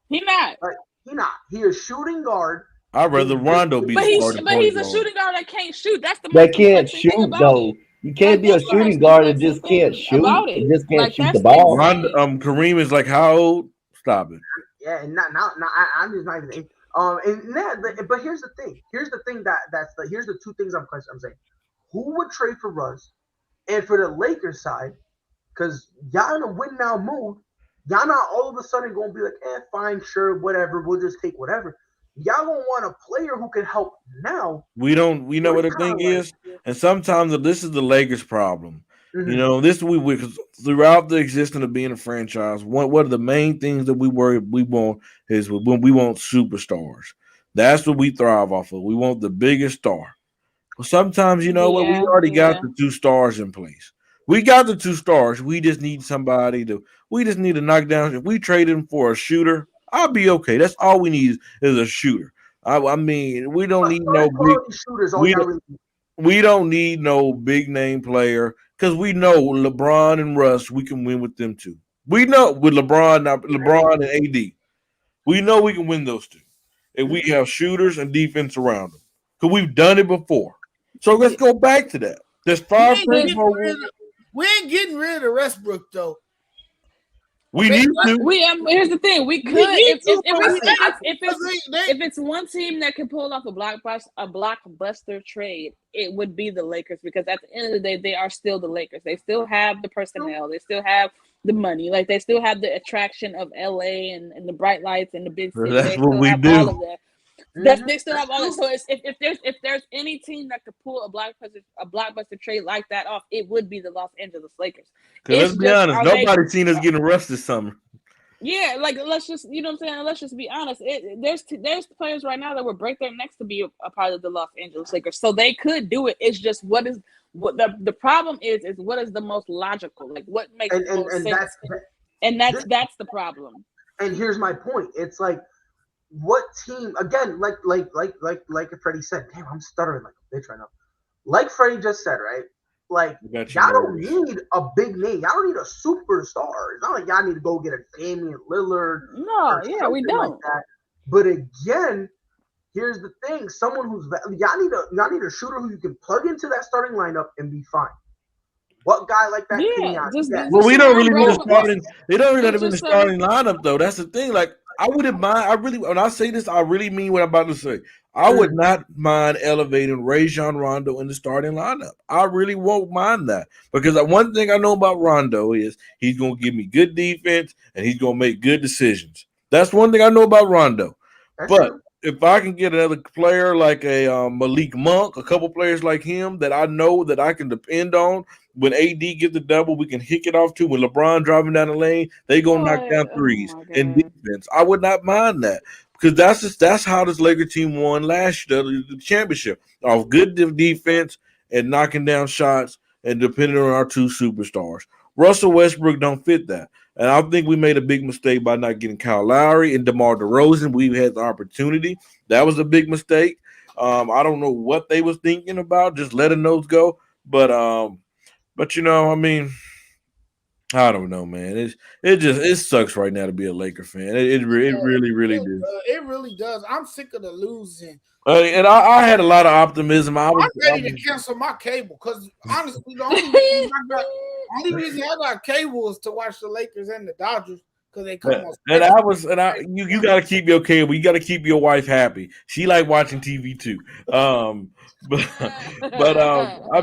He not. He not. He is shooting guard. I'd rather Rondo be. But he's a shooting guard that can't shoot. That's the that can't shoot though. You can't be a shooting guard that just can't shoot. It just can't shoot the ball. Kareem is like how old? Stop it. Yeah, and not. I'm just not even. But here's the thing. Here's the two things I'm saying. Who would trade for Russ? And for the Lakers side, because y'all in a win now mood, y'all not all of a sudden going to be like, fine, sure, whatever, we'll just take whatever. Y'all going to want a player who can help now. We know what the thing is, and sometimes this is the Lakers' problem. Mm-hmm. You know, because throughout the existence of being a franchise, one of the main things that we want is when we want superstars. That's what we thrive off of. We want the biggest star. Well, sometimes, we already got the 2 stars in place. We got the 2 stars. We just need to knock down. If we trade him for a shooter, I'll be okay. That's all we need is a shooter. I mean, we don't need no big shooters. We don't need no big name player, because we know LeBron and Russ, we can win with them too. We know with LeBron and AD, we know we can win those 2. If we have shooters and defense around them. Because we've done it before. So let's go back to that. There's 5 things. We ain't getting rid of Westbrook though. We need to. Here's the thing. We could if it's one team that can pull off a blockbuster trade, it would be the Lakers, because at the end of the day, they are still the Lakers. They still have the personnel. They still have the money. Like they still have the attraction of LA and the bright lights and the big city. That's what we do. All of that. They still have all this. So if there's any team that could pull a blockbuster trade like that off, it would be the Los Angeles Lakers. Let's be honest, nobody's seen us getting rushed this summer. Yeah, like let's just let's just be honest. There's players right now that would break their necks to be a part of the Los Angeles Lakers, so they could do it. It's just what the problem is what is the most logical, like what makes the most sense, and that's the problem. And here's my point. It's like, what team again? Like Freddie said. Damn, I'm stuttering like a bitch right now. Like Freddie just said, right? Like y'all don't need a big name. Y'all don't need a superstar. It's not like y'all need to go get a Damian Lillard. No, yeah, we don't. Like that. But again, here's the thing: someone who's y'all need a shooter who you can plug into that starting lineup and be fine. What guy like that? Yeah, well, we don't really need a starting. They don't really have to be the starting lineup though. That's the thing. Like, I wouldn't mind. When I say this, I really mean what I'm about to say. I would not mind elevating Rajon Rondo in the starting lineup. I really won't mind that, because one thing I know about Rondo is he's going to give me good defense and he's going to make good decisions. That's one thing I know about Rondo. But if I can get another player like a Malik Monk, a couple players like him that I know that I can depend on. When AD gets the double, we can hick it off to. When LeBron driving down the lane, they go knock down threes and defense. I would not mind that because that's how this Laker team won last year, the championship, off good defense and knocking down shots and depending on our two superstars. Russell Westbrook don't fit that. And I think we made a big mistake by not getting Kyle Lowry and DeMar DeRozan. We had the opportunity. That was a big mistake. I don't know what they was thinking about, just letting those go. But you know, I mean, I don't know, man. It sucks right now to be a Laker fan. It really does. It really does. I'm sick of the losing. And I had a lot of optimism. I'm ready to cancel my cable because honestly, the only reason I got cable is to watch the Lakers and the Dodgers because they come on. You got to keep your cable. You got to keep your wife happy. She like watching TV too. I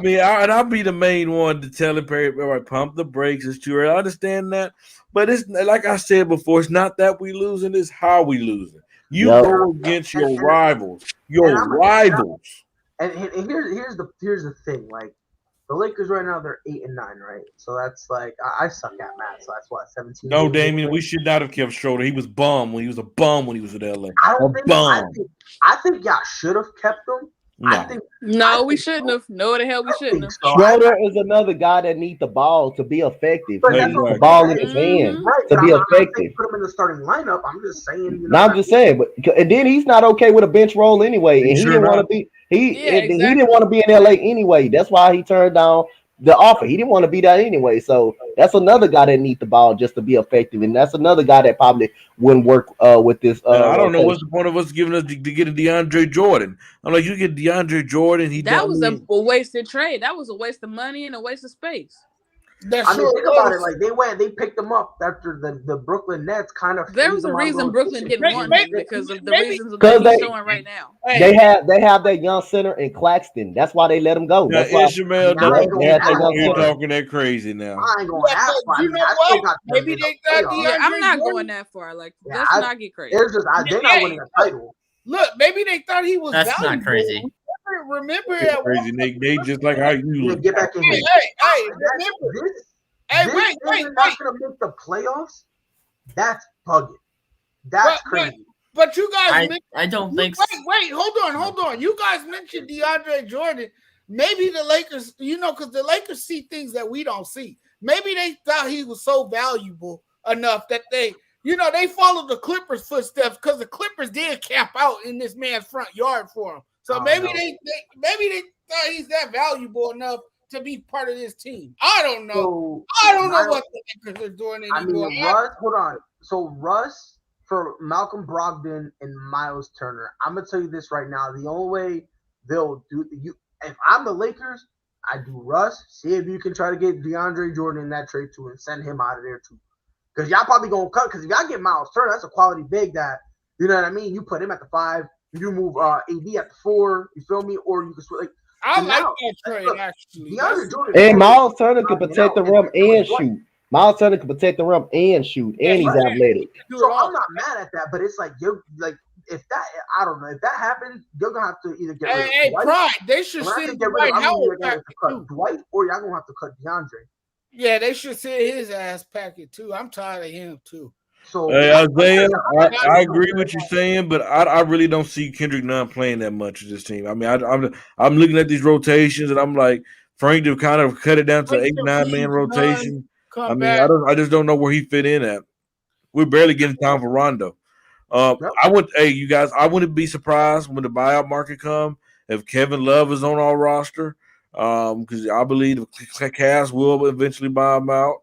mean, I'll be the main one to tell everybody pump the brakes. It's too early. I understand that, but it's like I said before. It's not that we losing; it's how we losing. You go against your rivals. And here's the thing. Like the Lakers right now, they're 8-9, right? So that's like I suck at math. So that's what 17. No, Damien, we should not have kept Schroeder. He was bum when he was a bum when he was at LA. I think y'all should have kept him. No. We shouldn't have. No, the hell we shouldn't have. Schroeder is another guy that needs the ball to be effective. He needs the ball in his hand to be effective. Put him in the starting lineup. I'm just saying. I'm just saying, but and then he's not okay with a bench role anyway, and he didn't want to be. He didn't want to be in LA anyway. That's why he turned down the offer. He didn't want to be that anyway. So that's another guy that needs the ball just to be effective, and that's another guy that probably wouldn't work with this. I don't know what's the point of us giving us to get a DeAndre Jordan. I'm like, you get DeAndre Jordan. That was a wasted trade. That was a waste of money and a waste of space. Think about it. Like they picked him up after the Brooklyn Nets kind of. There was a reason Brooklyn didn't want him because of the reasons that he's showing right now. They have that young center in Claxton. That's why they let him go. That's why Ishmael, you're talking that crazy now. I ain't going that far. You know what? Maybe they thought I'm not going that far. Like, let's not get crazy. They're not winning a title. Look, maybe they thought he was. That's not crazy. Remember that crazy. They just like how you look. Get back in here. Remember. Wait. Not gonna make the playoffs. That's bugging. That's crazy. But you guys, I don't think. Wait, hold on. You guys mentioned DeAndre Jordan. Maybe the Lakers, because the Lakers see things that we don't see. Maybe they thought he was so valuable enough that they followed the Clippers' footsteps because the Clippers did camp out in this man's front yard for him. So maybe they thought he's that valuable enough to be part of this team. I don't know. So, I don't know what the Lakers are doing anymore. Russ, hold on. So Russ for Malcolm Brogdon and Miles Turner. I'm gonna tell you this right now. The only way they'll do if I'm the Lakers, I do Russ. See if you can try to get DeAndre Jordan in that trade too and send him out of there too. Because y'all probably gonna cut. Because if y'all get Miles Turner, that's a quality big that you know what I mean. You put him at the 5. You move AD at the 4. You feel me? Or you can switch. I like that trade actually. And Miles Turner can protect the rim and shoot. Miles Turner can protect the rim and shoot, and he's athletic. So I'm not mad at that, but it's like if that I don't know if that happens, you're gonna have to either get rid of Dwight. Pride. They should send Dwight Howard back cut Dwight, or y'all gonna have to cut DeAndre. Yeah, they should send his ass packet too. I'm tired of him too. So hey, Isaiah, I agree with you saying, but I really don't see Kendrick Nunn playing that much of this team. I mean, I'm looking at these rotations and I'm like, Frank to kind of cut it down to 8-9 man rotation. I just don't know where he fit in at. We're barely getting time for Rondo. You guys, I wouldn't be surprised when the buyout market come if Kevin Love is on our roster, because I believe the Cavs will eventually buy him out.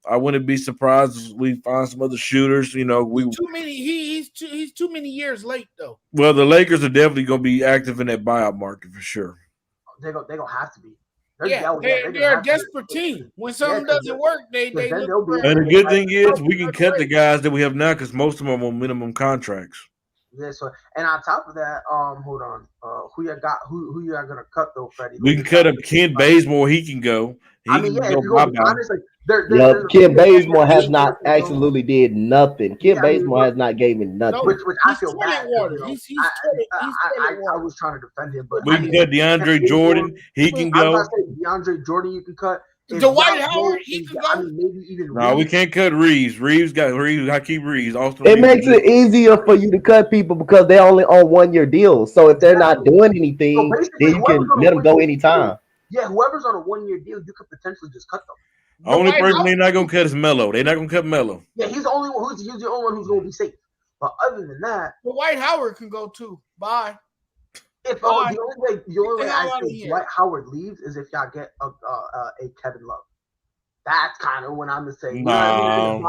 I wouldn't be surprised if we find some other shooters. Too many. He's too many years late though. Well, the Lakers are definitely going to be active in that buyout market for sure. They're gonna have to be. They're a desperate team. When something doesn't work, they look. And the good thing is we can cut the guys that we have now because most of them are on minimum contracts. Yeah, so and on top of that, hold on, who you are gonna cut though, Freddie? We can cut up Ken Bazemore. He can go. He I mean, can yeah, go if you're gonna be bye-bye. honest, like there's Ken Bazemore has there's not actually did nothing. Ken Yeah, I mean, Bazemore has not given nothing. No, which I he's feel bad. toilet water. You know, He's toilet I water. was trying to defend him, but We I can mean, cut DeAndre Jordan. He can I was go. about to say DeAndre Jordan. You can cut. If Dwight y'all Howard, go, he could I go. mean, maybe even No, we Reeves. can't cut Reeves. Reeves got keep Reeves. Austin It Reeves. makes it easier for you to cut people because they're only on 1-year deals. So if they're not doing So anything, basically, then you can whoever's on a let them go 1-year anytime. deal, yeah, whoever's on a 1-year deal, you could potentially just cut them. Only Dwight person Howard- they're not gonna cut is Melo. They're not gonna cut Melo. Yeah, he's the only one he's the only one who's gonna be safe. But other than that, Dwight Howard can go too. Bye. if the only way I think Dwight Howard leaves is if y'all get a Kevin Love. That's kind of when I'm gonna say, No. I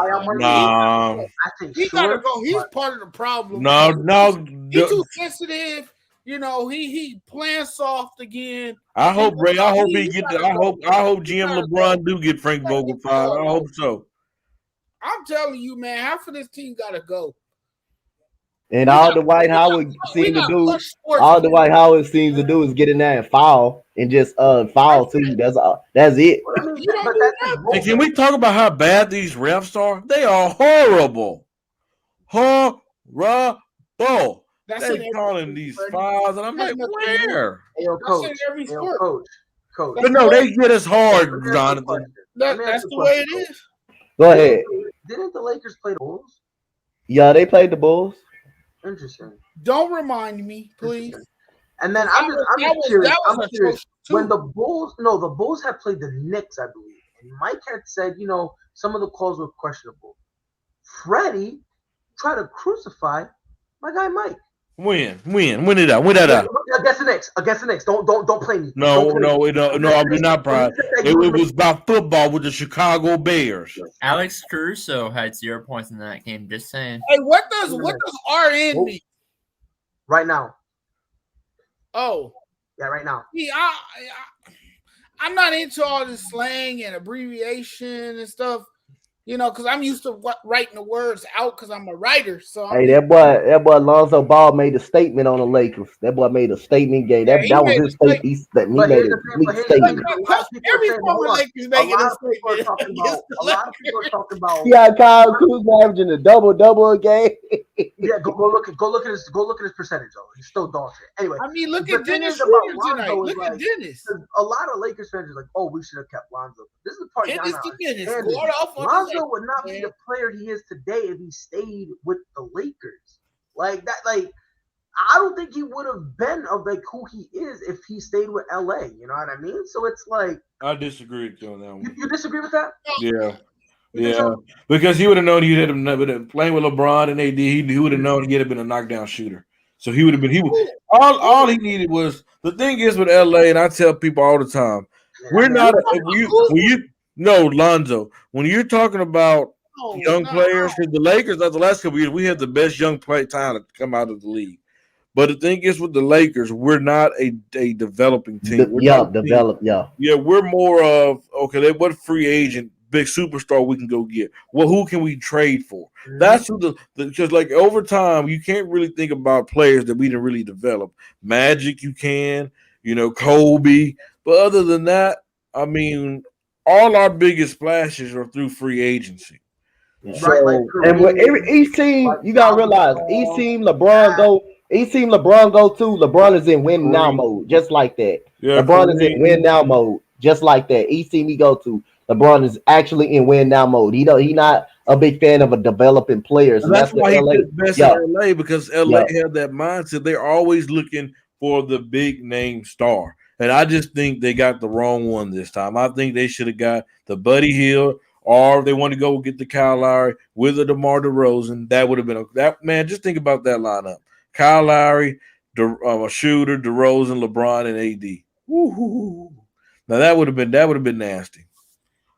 think He gotta go. He's part of the problem. No. He's too sensitive. You know, he playing soft again. I hope Ray. I hope he He get. gotta I go. hope He GM gotta LeBron do get Frank Vogel fired. I hope so. I'm telling you, man, half of this team gotta go. And all Dwight Howard seems to do, is get in there and foul and just foul too. That's it. And can we talk about how bad these refs are? They are horrible. Horrible. They calling these fouls, and I'm like, where? Coach. But no, they get us hard, Jonathan. That's the way it is. Go ahead. Didn't the Lakers play the Bulls? Yeah, they played the Bulls. Interesting. Don't remind me, please. And then I'm curious. When the Bulls had played the Knicks, I believe, and Mike had said, some of the calls were questionable. Freddie tried to crucify my guy Mike. When did that? When did that? Against the Knicks. Don't play me. No, I'm not proud. It was about football with the Chicago Bears. Alex Caruso had 0 points in that game. Just saying. Hey, what does RN mean? Right now. Oh. Yeah, right now. See, I'm not into all this slang and abbreviation and stuff. Because I'm used to writing the words out because I'm a writer. So that boy Lonzo Ball made a statement on the Lakers. That boy made a statement game. That was his statement. He made a complete statement. Every former Lakers making a statement. A lot of people are talking about. Yeah, Kyle Kuzma averaging a double a game. Yeah, go look at his percentage though. He's still dog shit. Anyway, I mean, look at Dennis Schroeder tonight. Look at Dennis. A lot of Lakers fans are like, "Oh, we should have kept Lonzo." This is the part. Lonzo would not be the player he is today if he stayed with the Lakers. Like that, I don't think he would have been of who he is if he stayed with LA. You know what I mean? So it's like I disagree with you on that one. You disagree with that? Yeah, because he would have known he'd have been playing with LeBron and AD. He would have known he'd have been a knockdown shooter. So he would have been. All he needed was the thing is with LA, and I tell people all the time, we're not. Lonzo. When you're talking about young players, because the Lakers, the last couple years, we had the best young play talent come out of the league. But the thing is with the Lakers, we're not a developing team. We're more of what free agent, big superstar we can go get. Well, who can we trade for? Mm-hmm. That's who because over time you can't really think about players that we didn't really develop. Magic, you can, Kobe, but other than that, I mean, all our biggest splashes are through free agency. Yeah. So, and each team, you gotta realize, each team LeBron go to, LeBron is in win now mode, just like that. Yeah, LeBron is in win now mode, just like that. Each team he go to, LeBron is actually in win now mode. He not a big fan of a developing players. And that's why he did best in LA, because LA had that mindset. They're always looking for the big name star. And I just think they got the wrong one this time. I think they should have got the Buddy Hield, or if they want to go get the Kyle Lowry with the DeMar DeRozan. That would have been man. Just think about that lineup: Kyle Lowry, a shooter, DeRozan, LeBron, and AD. Woo-hoo-hoo. Now that would have been nasty.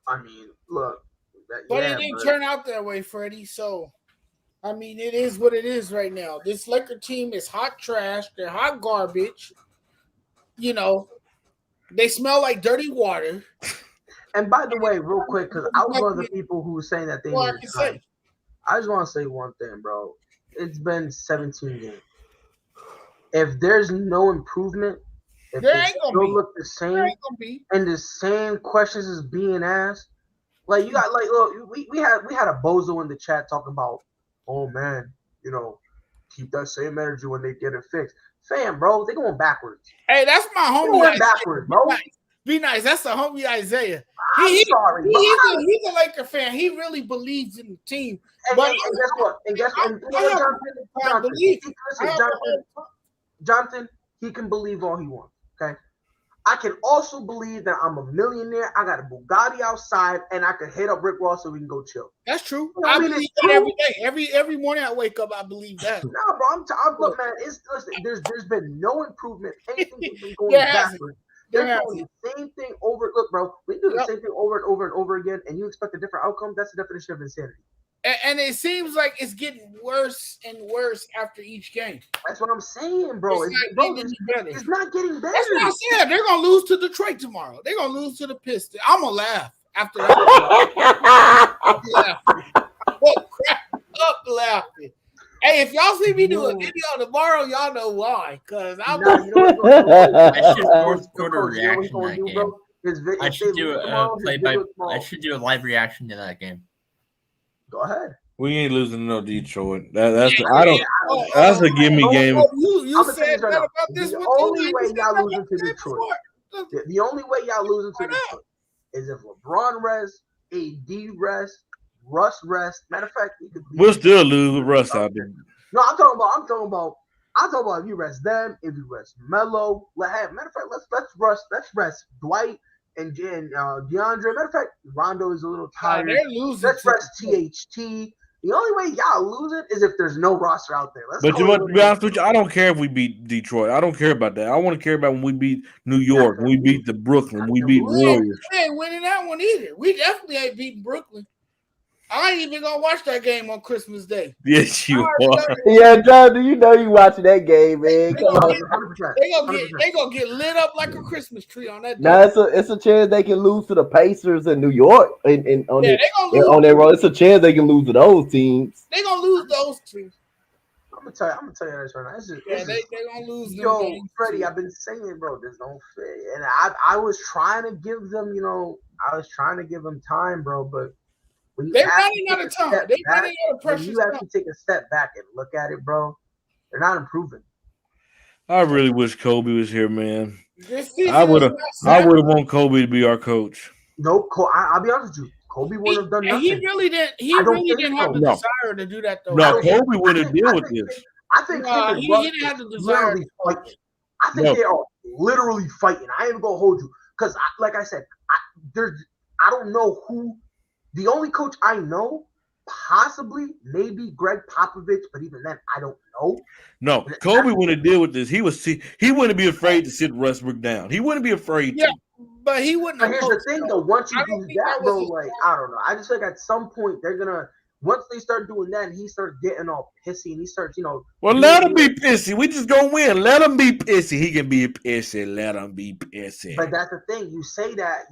I mean, look, but it didn't turn out that way, Freddie. So, I mean, it is what it is right now. This Laker team is hot trash. They're hot garbage. They smell like dirty water. And by the way, real quick, because I was one of the people who were saying that they need to cut. I just want to say one thing, bro. it's been 17 games. If there's no improvement, if There they ain't gonna still be. look the There same ain't gonna be. and the same questions is being asked, like you got like look, we had a bozo in the chat talking about, oh man, keep that same energy when they get it fixed. Fam, bro, they going backwards. Hey, that's my They homie. going backwards, bro. Be nice. That's the homie Isaiah. I'm sorry, bro. He's a Laker fan. He really believes in the team. And guess what? And guess what? Jonathan, he can believe all he wants. Okay. I can also believe that I'm a millionaire. I got a Bugatti outside, and I can hit up Rick Ross so we can go chill. That's true. I believe that every day. Every morning I wake up, I believe that. No, bro. Look, man. Listen. There's been no improvement. Anything been going backwards. They're doing the same thing over. Look, bro. We do the same thing over and over and over again, and you expect a different outcome. That's the definition of insanity. And it seems like it's getting worse and worse after each game. That's what I'm saying, bro. It's not getting better. That's what I said. They're gonna lose to Detroit tomorrow. They're gonna lose to the Pistons. I'm gonna laugh after that. Crap up laughing. Hey, if y'all see me do a video tomorrow, y'all know why. Cause I'm that's just fourth quarter reaction to that game. I should do I should do a live reaction to that game. Go ahead. We ain't losing to no Detroit. That's a gimme game. You said that about this one. The only way y'all losing to Detroit. The only way y'all losing to Detroit is if LeBron rests, AD rests, Russ rests. Matter of fact, we'll still lose with Russ out there. No, I'm talking about if you rest them, if you rest Melo. Matter of fact, let's rest Dwight and DeAndre. Matter of fact, Rondo is a little tired. Let's rest THT. The only way y'all lose it is if there's no roster out there. But to be honest with you, I don't care if we beat Detroit. I don't care about that. I want to care about when we beat New York, when we beat the Brooklyn, when we beat Warriors. We ain't winning that one either. We definitely ain't beating Brooklyn. I ain't even gonna watch that game on Christmas Day. Yes, you are. Yeah, John, you know you watching that game, man. Come on. They gonna get lit up like a Christmas tree on that day. Now it's a chance they can lose to the Pacers in New York on their road. It's a chance they can lose to those teams. They gonna lose those two. I'm gonna tell you this right now. They gonna lose. Yo, Freddie, I've been saying, bro, this don't fit, and I was trying to give them, time, bro, but. They're running out of time. They're running out of pressure. You have to take a step back and look at it, bro. They're not improving. I really wish Kobe was here, man. I would have wanted Kobe to be our coach. No, I'll be honest with you. Kobe wouldn't have done nothing. He really didn't have the desire to do that, though. No, Kobe wouldn't deal with this. I think he didn't have the desire. I think they are literally fighting. I ain't even gonna hold you because, like I said, I don't know who. The only coach I know, possibly, maybe Greg Popovich, but even then, I don't know. No, Kobe wouldn't deal with this. He wouldn't be afraid to sit Westbrook down. He wouldn't be afraid to. But he wouldn't. But here's the thing, though. Once you do that, bro, like, I don't know. I just think at some point they're gonna. Once they start doing that, and he starts getting all pissy, and he starts, Well, let him be pissy. We just gonna win. Let him be pissy. He can be pissy. Let him be pissy. But that's the thing. You say that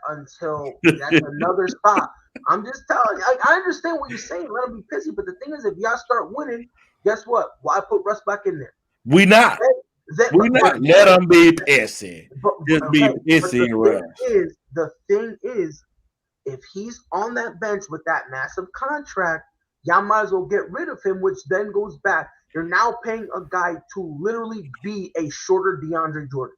until that's another spot. I'm just telling you. I understand what you're saying. Let him be pissy. But the thing is, if y'all start winning, guess what? Why put Russ back in there? We not. We not. Let him be pissy. Just be pissy, Russ. The thing is. If he's on that bench with that massive contract, y'all might as well get rid of him, which then goes back. You're now paying a guy to literally be a shorter DeAndre Jordan.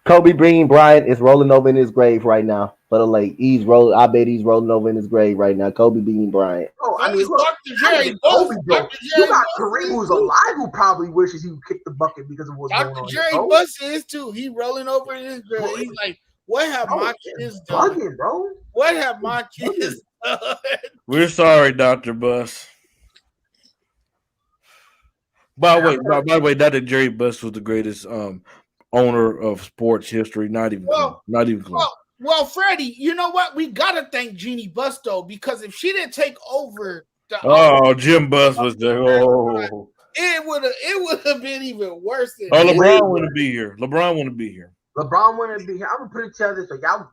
Kobe Bean Bryant is rolling over in his grave right now. For the late, I bet he's rolling over in his grave right now. Kobe Bean Bryant. Oh, I mean, look, Kobe, bro. You got Kareem who's alive who probably wishes he would kick the bucket because of what's going on. Dr. Jerry Buss is too. He rolling over in his grave. He's like, what have my kids done? Bugging, bro. What have my kids done? We're sorry, Dr. Buss. By the way, Dr. Jerry Buss was the greatest owner of sports history. Not even close. Well, Freddie, you know what? We gotta thank Jeannie Buss though, because if she didn't take over Jim Buss was there. Oh, it would have been even worse. LeBron wouldn't be here. LeBron wouldn't be here. I'm gonna put it to you this way, y'all.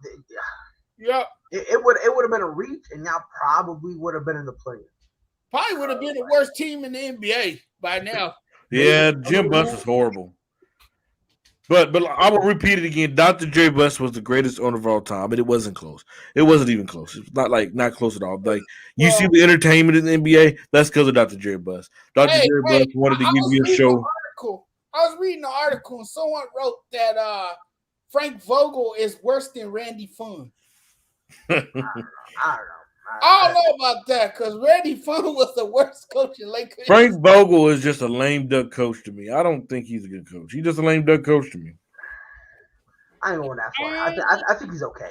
Yeah, it would have been a reach, and y'all probably would have been in the play. Probably would have been the worst team in the NBA by now. Yeah, Jim Buss is horrible. But I will repeat it again. Dr. J. Buss was the greatest owner of all time, but it wasn't close. It wasn't even close. It's not close at all. Like you see the entertainment in the NBA, that's because of Dr. J. Buss. Dr. J. Buss wanted to give you a show. I was reading the article and someone wrote that Frank Vogel is worse than Randy Funn. I don't know about that because Randy Funn was the worst coach in Lakers. Frank Vogel is just a lame duck coach to me. I don't think he's a good coach. He's just a lame duck coach to me. I ain't going that far. I think he's okay.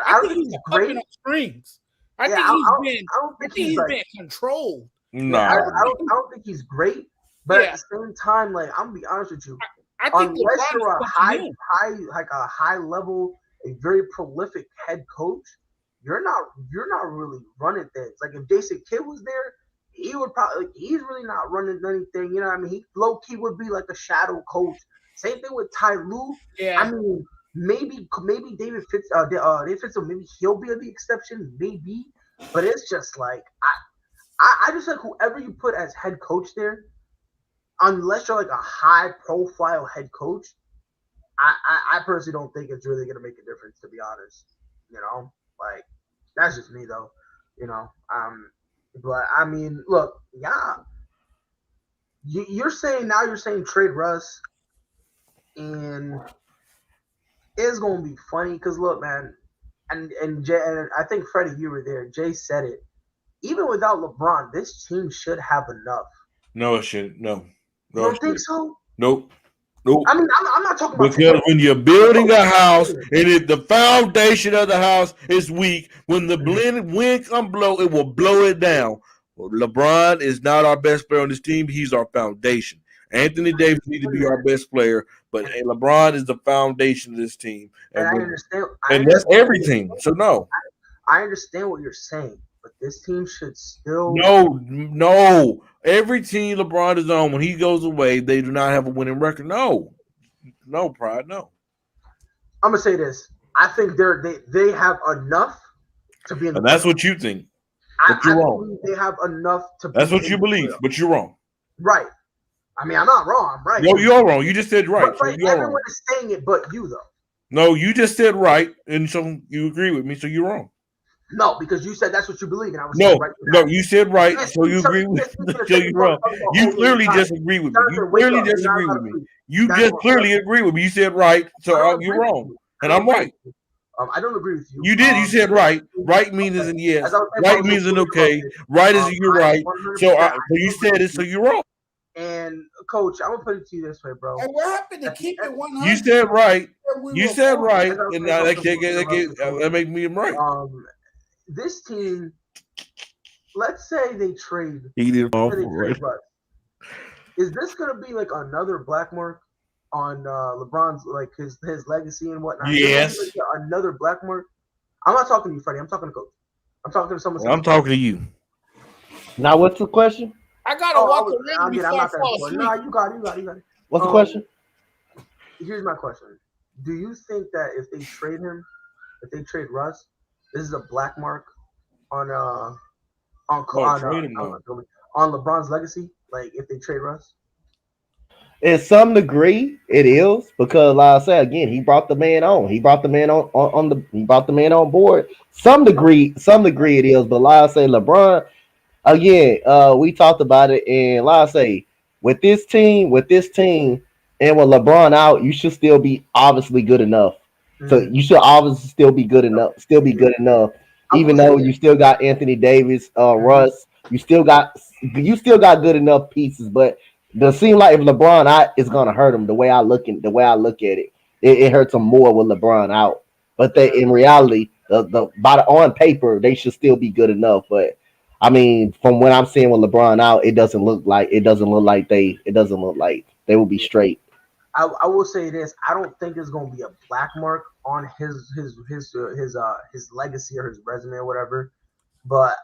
I don't think he's great. Strings. I think he's been controlled. No, I don't think he's great. But at the same time, like I'm gonna be honest with you, unless you're a high level, a very prolific head coach, you're not really running things. Like if Jason Kidd was there, he would probably he's really not running anything. You know what I mean? He low key would be like a shadow coach. Same thing with Ty Lue. Yeah. I mean, maybe David Fitz, maybe he'll be the exception, maybe. But it's just like I just like whoever you put as head coach there. Unless you're like a high-profile head coach, I personally don't think it's really gonna make a difference. To be honest, you know, like that's just me though, you know. But I mean, look, yeah, you're saying trade Russ, and it's gonna be funny because look, man, and I think Freddie, you were there. Jay said it. Even without LeBron, this team should have enough. No, it shouldn't. No. You don't think so? Nope. I mean, I'm not talking about because when you're building a house and if the foundation of the house is weak, when the wind come blow, it will blow it down. Well, LeBron is not our best player on this team. He's our foundation. Anthony Davis needs to be our best player, but LeBron is the foundation of this team. And I understand. And that's everything. So no. I understand what you're saying. But this team should still no. Every team LeBron is on, when he goes away, they do not have a winning record. No, Pride, no. I'm gonna say this. I think they have enough to be in the. And that's what you think. But you're wrong. They have enough to. That's what you believe, but you're wrong. Right. I mean, I'm not wrong. I'm right. No, you're wrong. You just said right. But everyone is saying it, but you though. No, you just said right, and so you agree with me, so you're wrong. No, because you said that's what you believe, and I was no, right. No, you said right, so you agree with me. So you're wrong. You clearly disagree with me. You clearly disagree with me. You just clearly agree with me. You said right, so you're wrong, and I'm right. I don't agree with you. You did. You said right. Right means an yes. Right means an okay. Right is you're right. So you said it, so you're wrong. And Coach, I'm gonna put it to you this way, bro. And we're happy to keep it 100. You said right. You said right, and that make me right. This team, let's say they trade. He did right. Is this gonna be like another black mark on LeBron's, like his legacy and whatnot? Yes. Another black mark. I'm not talking to you, Freddie. I'm talking to Coach. I'm talking to someone. I'm talking to you. Now, what's the question? I gotta walk around before I fall asleep. No, you got it. What's the question? Here's my question: do you think that if they trade him, if they trade Russ, this is a black mark on LeBron's legacy? Like if they trade Russ? In some degree, it is because, like I said again, he brought the man on. He brought the man he brought the man on board. Some degree, it is. But like I say, LeBron, again, we talked about it, and like I say, with this team, and with LeBron out, you should still be obviously good enough. Mm-hmm. So you should obviously still be good enough. Even though you still got Anthony Davis, Russ, you still got good enough pieces, but. It seems like if LeBron out, it's gonna hurt him. The way I look at it, it hurts him more with LeBron out. But in reality, on paper, they should still be good enough. But I mean, from what I'm seeing with LeBron out, it doesn't look like they will be straight. I will say this: I don't think there's gonna be a black mark on his legacy or his resume or whatever. But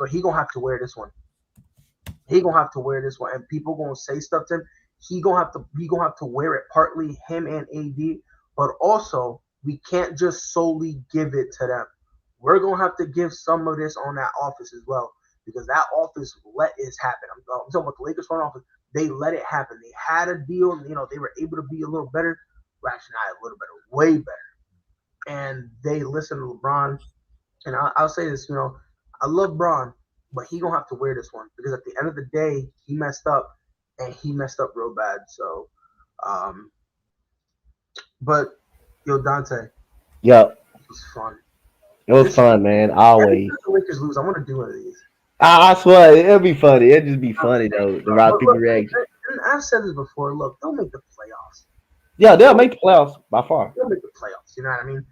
he gonna have to wear this one. He gonna have to wear this one, and people gonna say stuff to him. He gonna have to wear it. Partly him and AD, but also we can't just solely give it to them. We're gonna have to give some of this on that office as well, because that office let this happen. I'm talking about the Lakers front office. They let it happen. They had a deal. They were able to be a little better. Well, actually, not a little better, way better. And they listened to LeBron. And I'll say this, I love Bron, but he gonna have to wear this one because at the end of the day, he messed up, and he messed up real bad. So, but Dante, Yep, it was fun. it was fun, man. Always. If the Lakers lose, I want to do one of these. I swear it'll be funny. It'll just be funny though. The rock people reaction. And I've said this before. Look, they'll make the playoffs. Yeah, they'll make the playoffs by far. They'll make the playoffs. You know what I mean?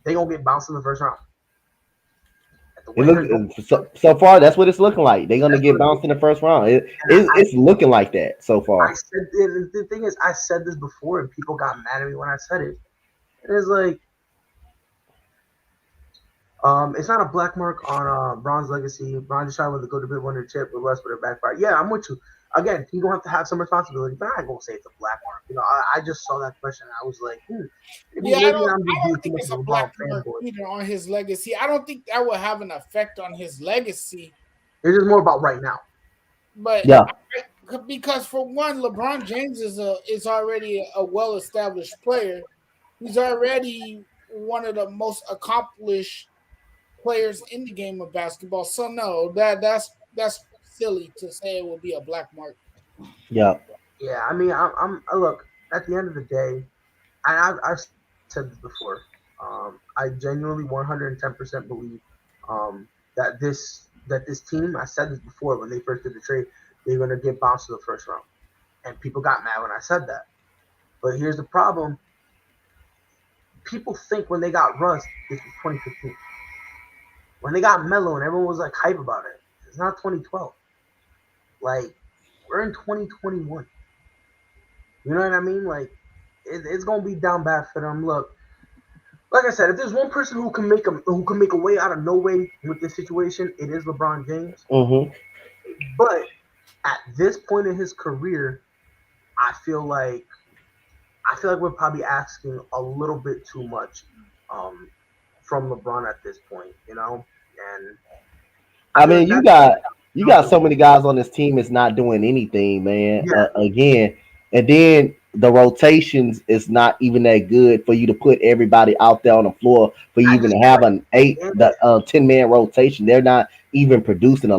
They gonna get bounced in the first round. So far, that's what it's looking like. They're gonna get bounced in the first round. It's looking like that so far. The thing is, I said this before, and people got mad at me when I said it. And it's like, it's not a black mark on Bron's legacy. Bron just tried to go to bit wonder chip with Russ, but it backfired. Yeah, I'm with you. Again, he's gonna have some responsibility, but I ain't gonna say it's a black mark. I just saw that question and I was like, I don't think it's a black mark either on his legacy. I don't think that will have an effect on his legacy. It's just more about right now. But because for one, LeBron James is already a well-established player. He's already one of the most accomplished players in the game of basketball. So no, that's silly to say it will be a black mark. Yeah. Yeah, I mean, I'm look, at the end of the day, I've said this before. I genuinely 110% believe that this team. I said this before when they first did the trade. They're gonna get bounced in the first round, and people got mad when I said that. But here's the problem: people think when they got Russ, this was 2015. When they got Melo and everyone was like hype about it, it's not 2012. Like, we're in 2021. You know what I mean? Like, it's gonna be down bad for them. Look, like I said, if there's one person who can make a way out of no way with this situation, it is LeBron James. Mm-hmm. But at this point in his career, I feel like we're probably asking a little bit too much from LeBron at this point, And I mean, you got so many guys on this team that's not doing anything, man. Yeah. Again, and then the rotations is not even that good for you to put everybody out there on the floor for you even to have an 10-man rotation. They're not even producing. A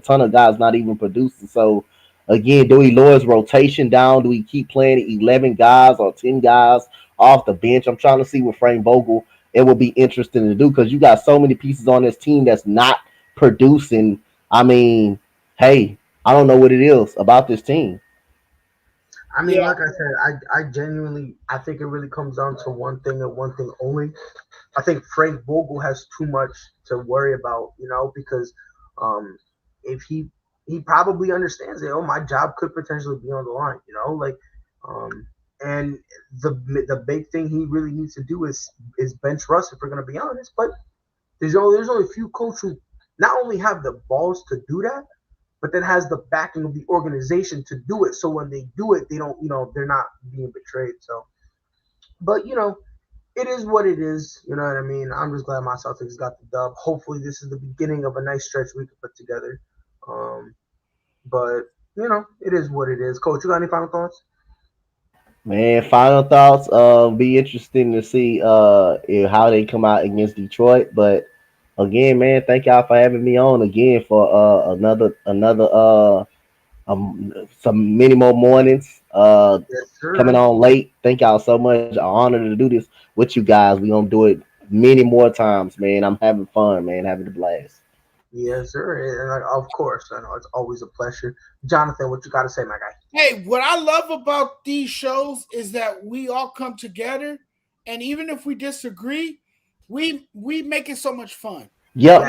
ton of guys not even producing. So again, do we lower his rotation down? Do we keep playing 11 guys or 10 guys off the bench? I'm trying to see with Frank Vogel. It will be interesting to do because you got so many pieces on this team that's not producing. I mean, hey, I don't know what it is about this team. I mean, like I said, I genuinely, I think it really comes down to one thing and one thing only. I think Frank Vogel has too much to worry about, because if he probably understands it, my job could potentially be on the line, and the big thing he really needs to do is bench Russ, if we're gonna be honest. But there's only a few coaches who not only have the balls to do that, but then has the backing of the organization to do it. So when they do it, they don't, they're not being betrayed. So, but it is what it is. You know what I mean? I'm just glad my Celtics got the dub. Hopefully, this is the beginning of a nice stretch we can put together. But it is what it is. Coach, you got any final thoughts? Man, final thoughts. Be interesting to see how they come out against Detroit. But again, man, thank y'all for having me on again for another some many more mornings. Yes, coming on late. Thank y'all so much. An honor to do this with you guys. We're gonna do it many more times, man. I'm having fun, man, having a blast. Yes, sir. And of course, I know it's always a pleasure. Jonathan, what you got to say, my guy? Hey, what I love about these shows is that we all come together, and even if we disagree, we make it so much fun. Yep.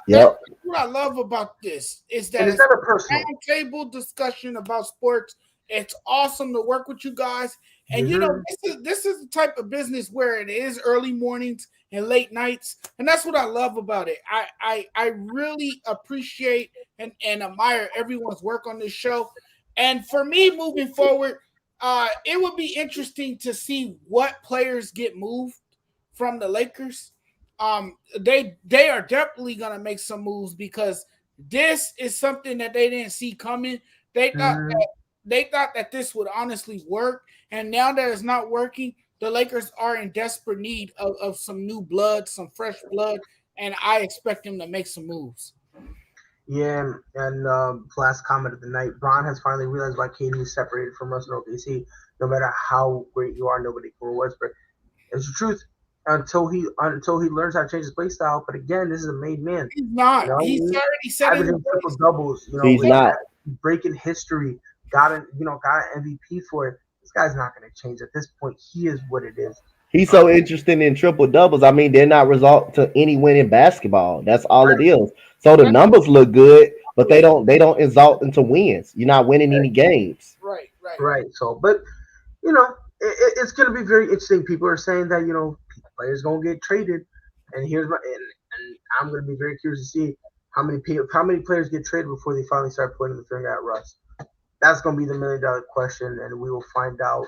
That's what I love about this is that it's not a personal roundtable discussion about sports. It's awesome to work with you guys, and this is the type of business where it is early mornings and late nights, and that's what I love about it. I really appreciate and admire everyone's work on this show, and for me moving forward, it would be interesting to see what players get moved from the Lakers. They are definitely gonna make some moves because This is something that they didn't see coming. They thought that this would honestly work, and now that it's not working, the Lakers are in desperate need of some new blood, some fresh blood, and I expect them to make some moves. Yeah, and last comment of the night, Bron has finally realized why KD is separated from Russell OKC. No matter how great you are, nobody can Westbrook. It's the truth. Until he learns how to change his play style. But again, this is a made man. He's not. You know, he's already said averaging triple doubles. You know, he's not breaking history. Got an MVP for it. This guy's not going to change. At this point, he is what it is. He's so interested in triple doubles. I mean, they're not result to any win in basketball. That's all it is. So the numbers look good, but they don't result into wins. You're not winning any games. Right. So, but you know, it's going to be very interesting. People are saying that, you know, players going to get traded, and and I'm going to be very curious to see how many players get traded before they finally start pointing the finger at Russ. That's going to be the $1 million question, and we will find out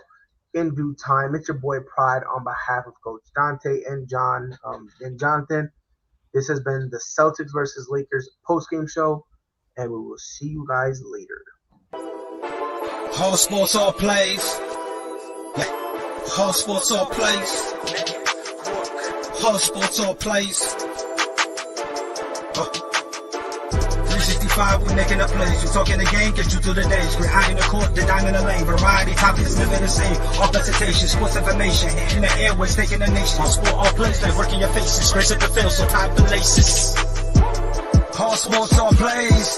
in due time. It's your boy Pride on behalf of Coach Dante and John and Jonathan. This has been the Celtics versus Lakers post-game show, and we will see you guys later. Whole sports all plays. Whole sports all plays. Whole sports all plays. 365, we making up plays. You talking the game, get you through the days. We're high in the court, the dime in the lane. Variety topics, living the same. All presentation, sports information. In the airways, taking the nation. Sport all plays, like working your faces. Grace at the field, so tie the laces. Whole sports all plays.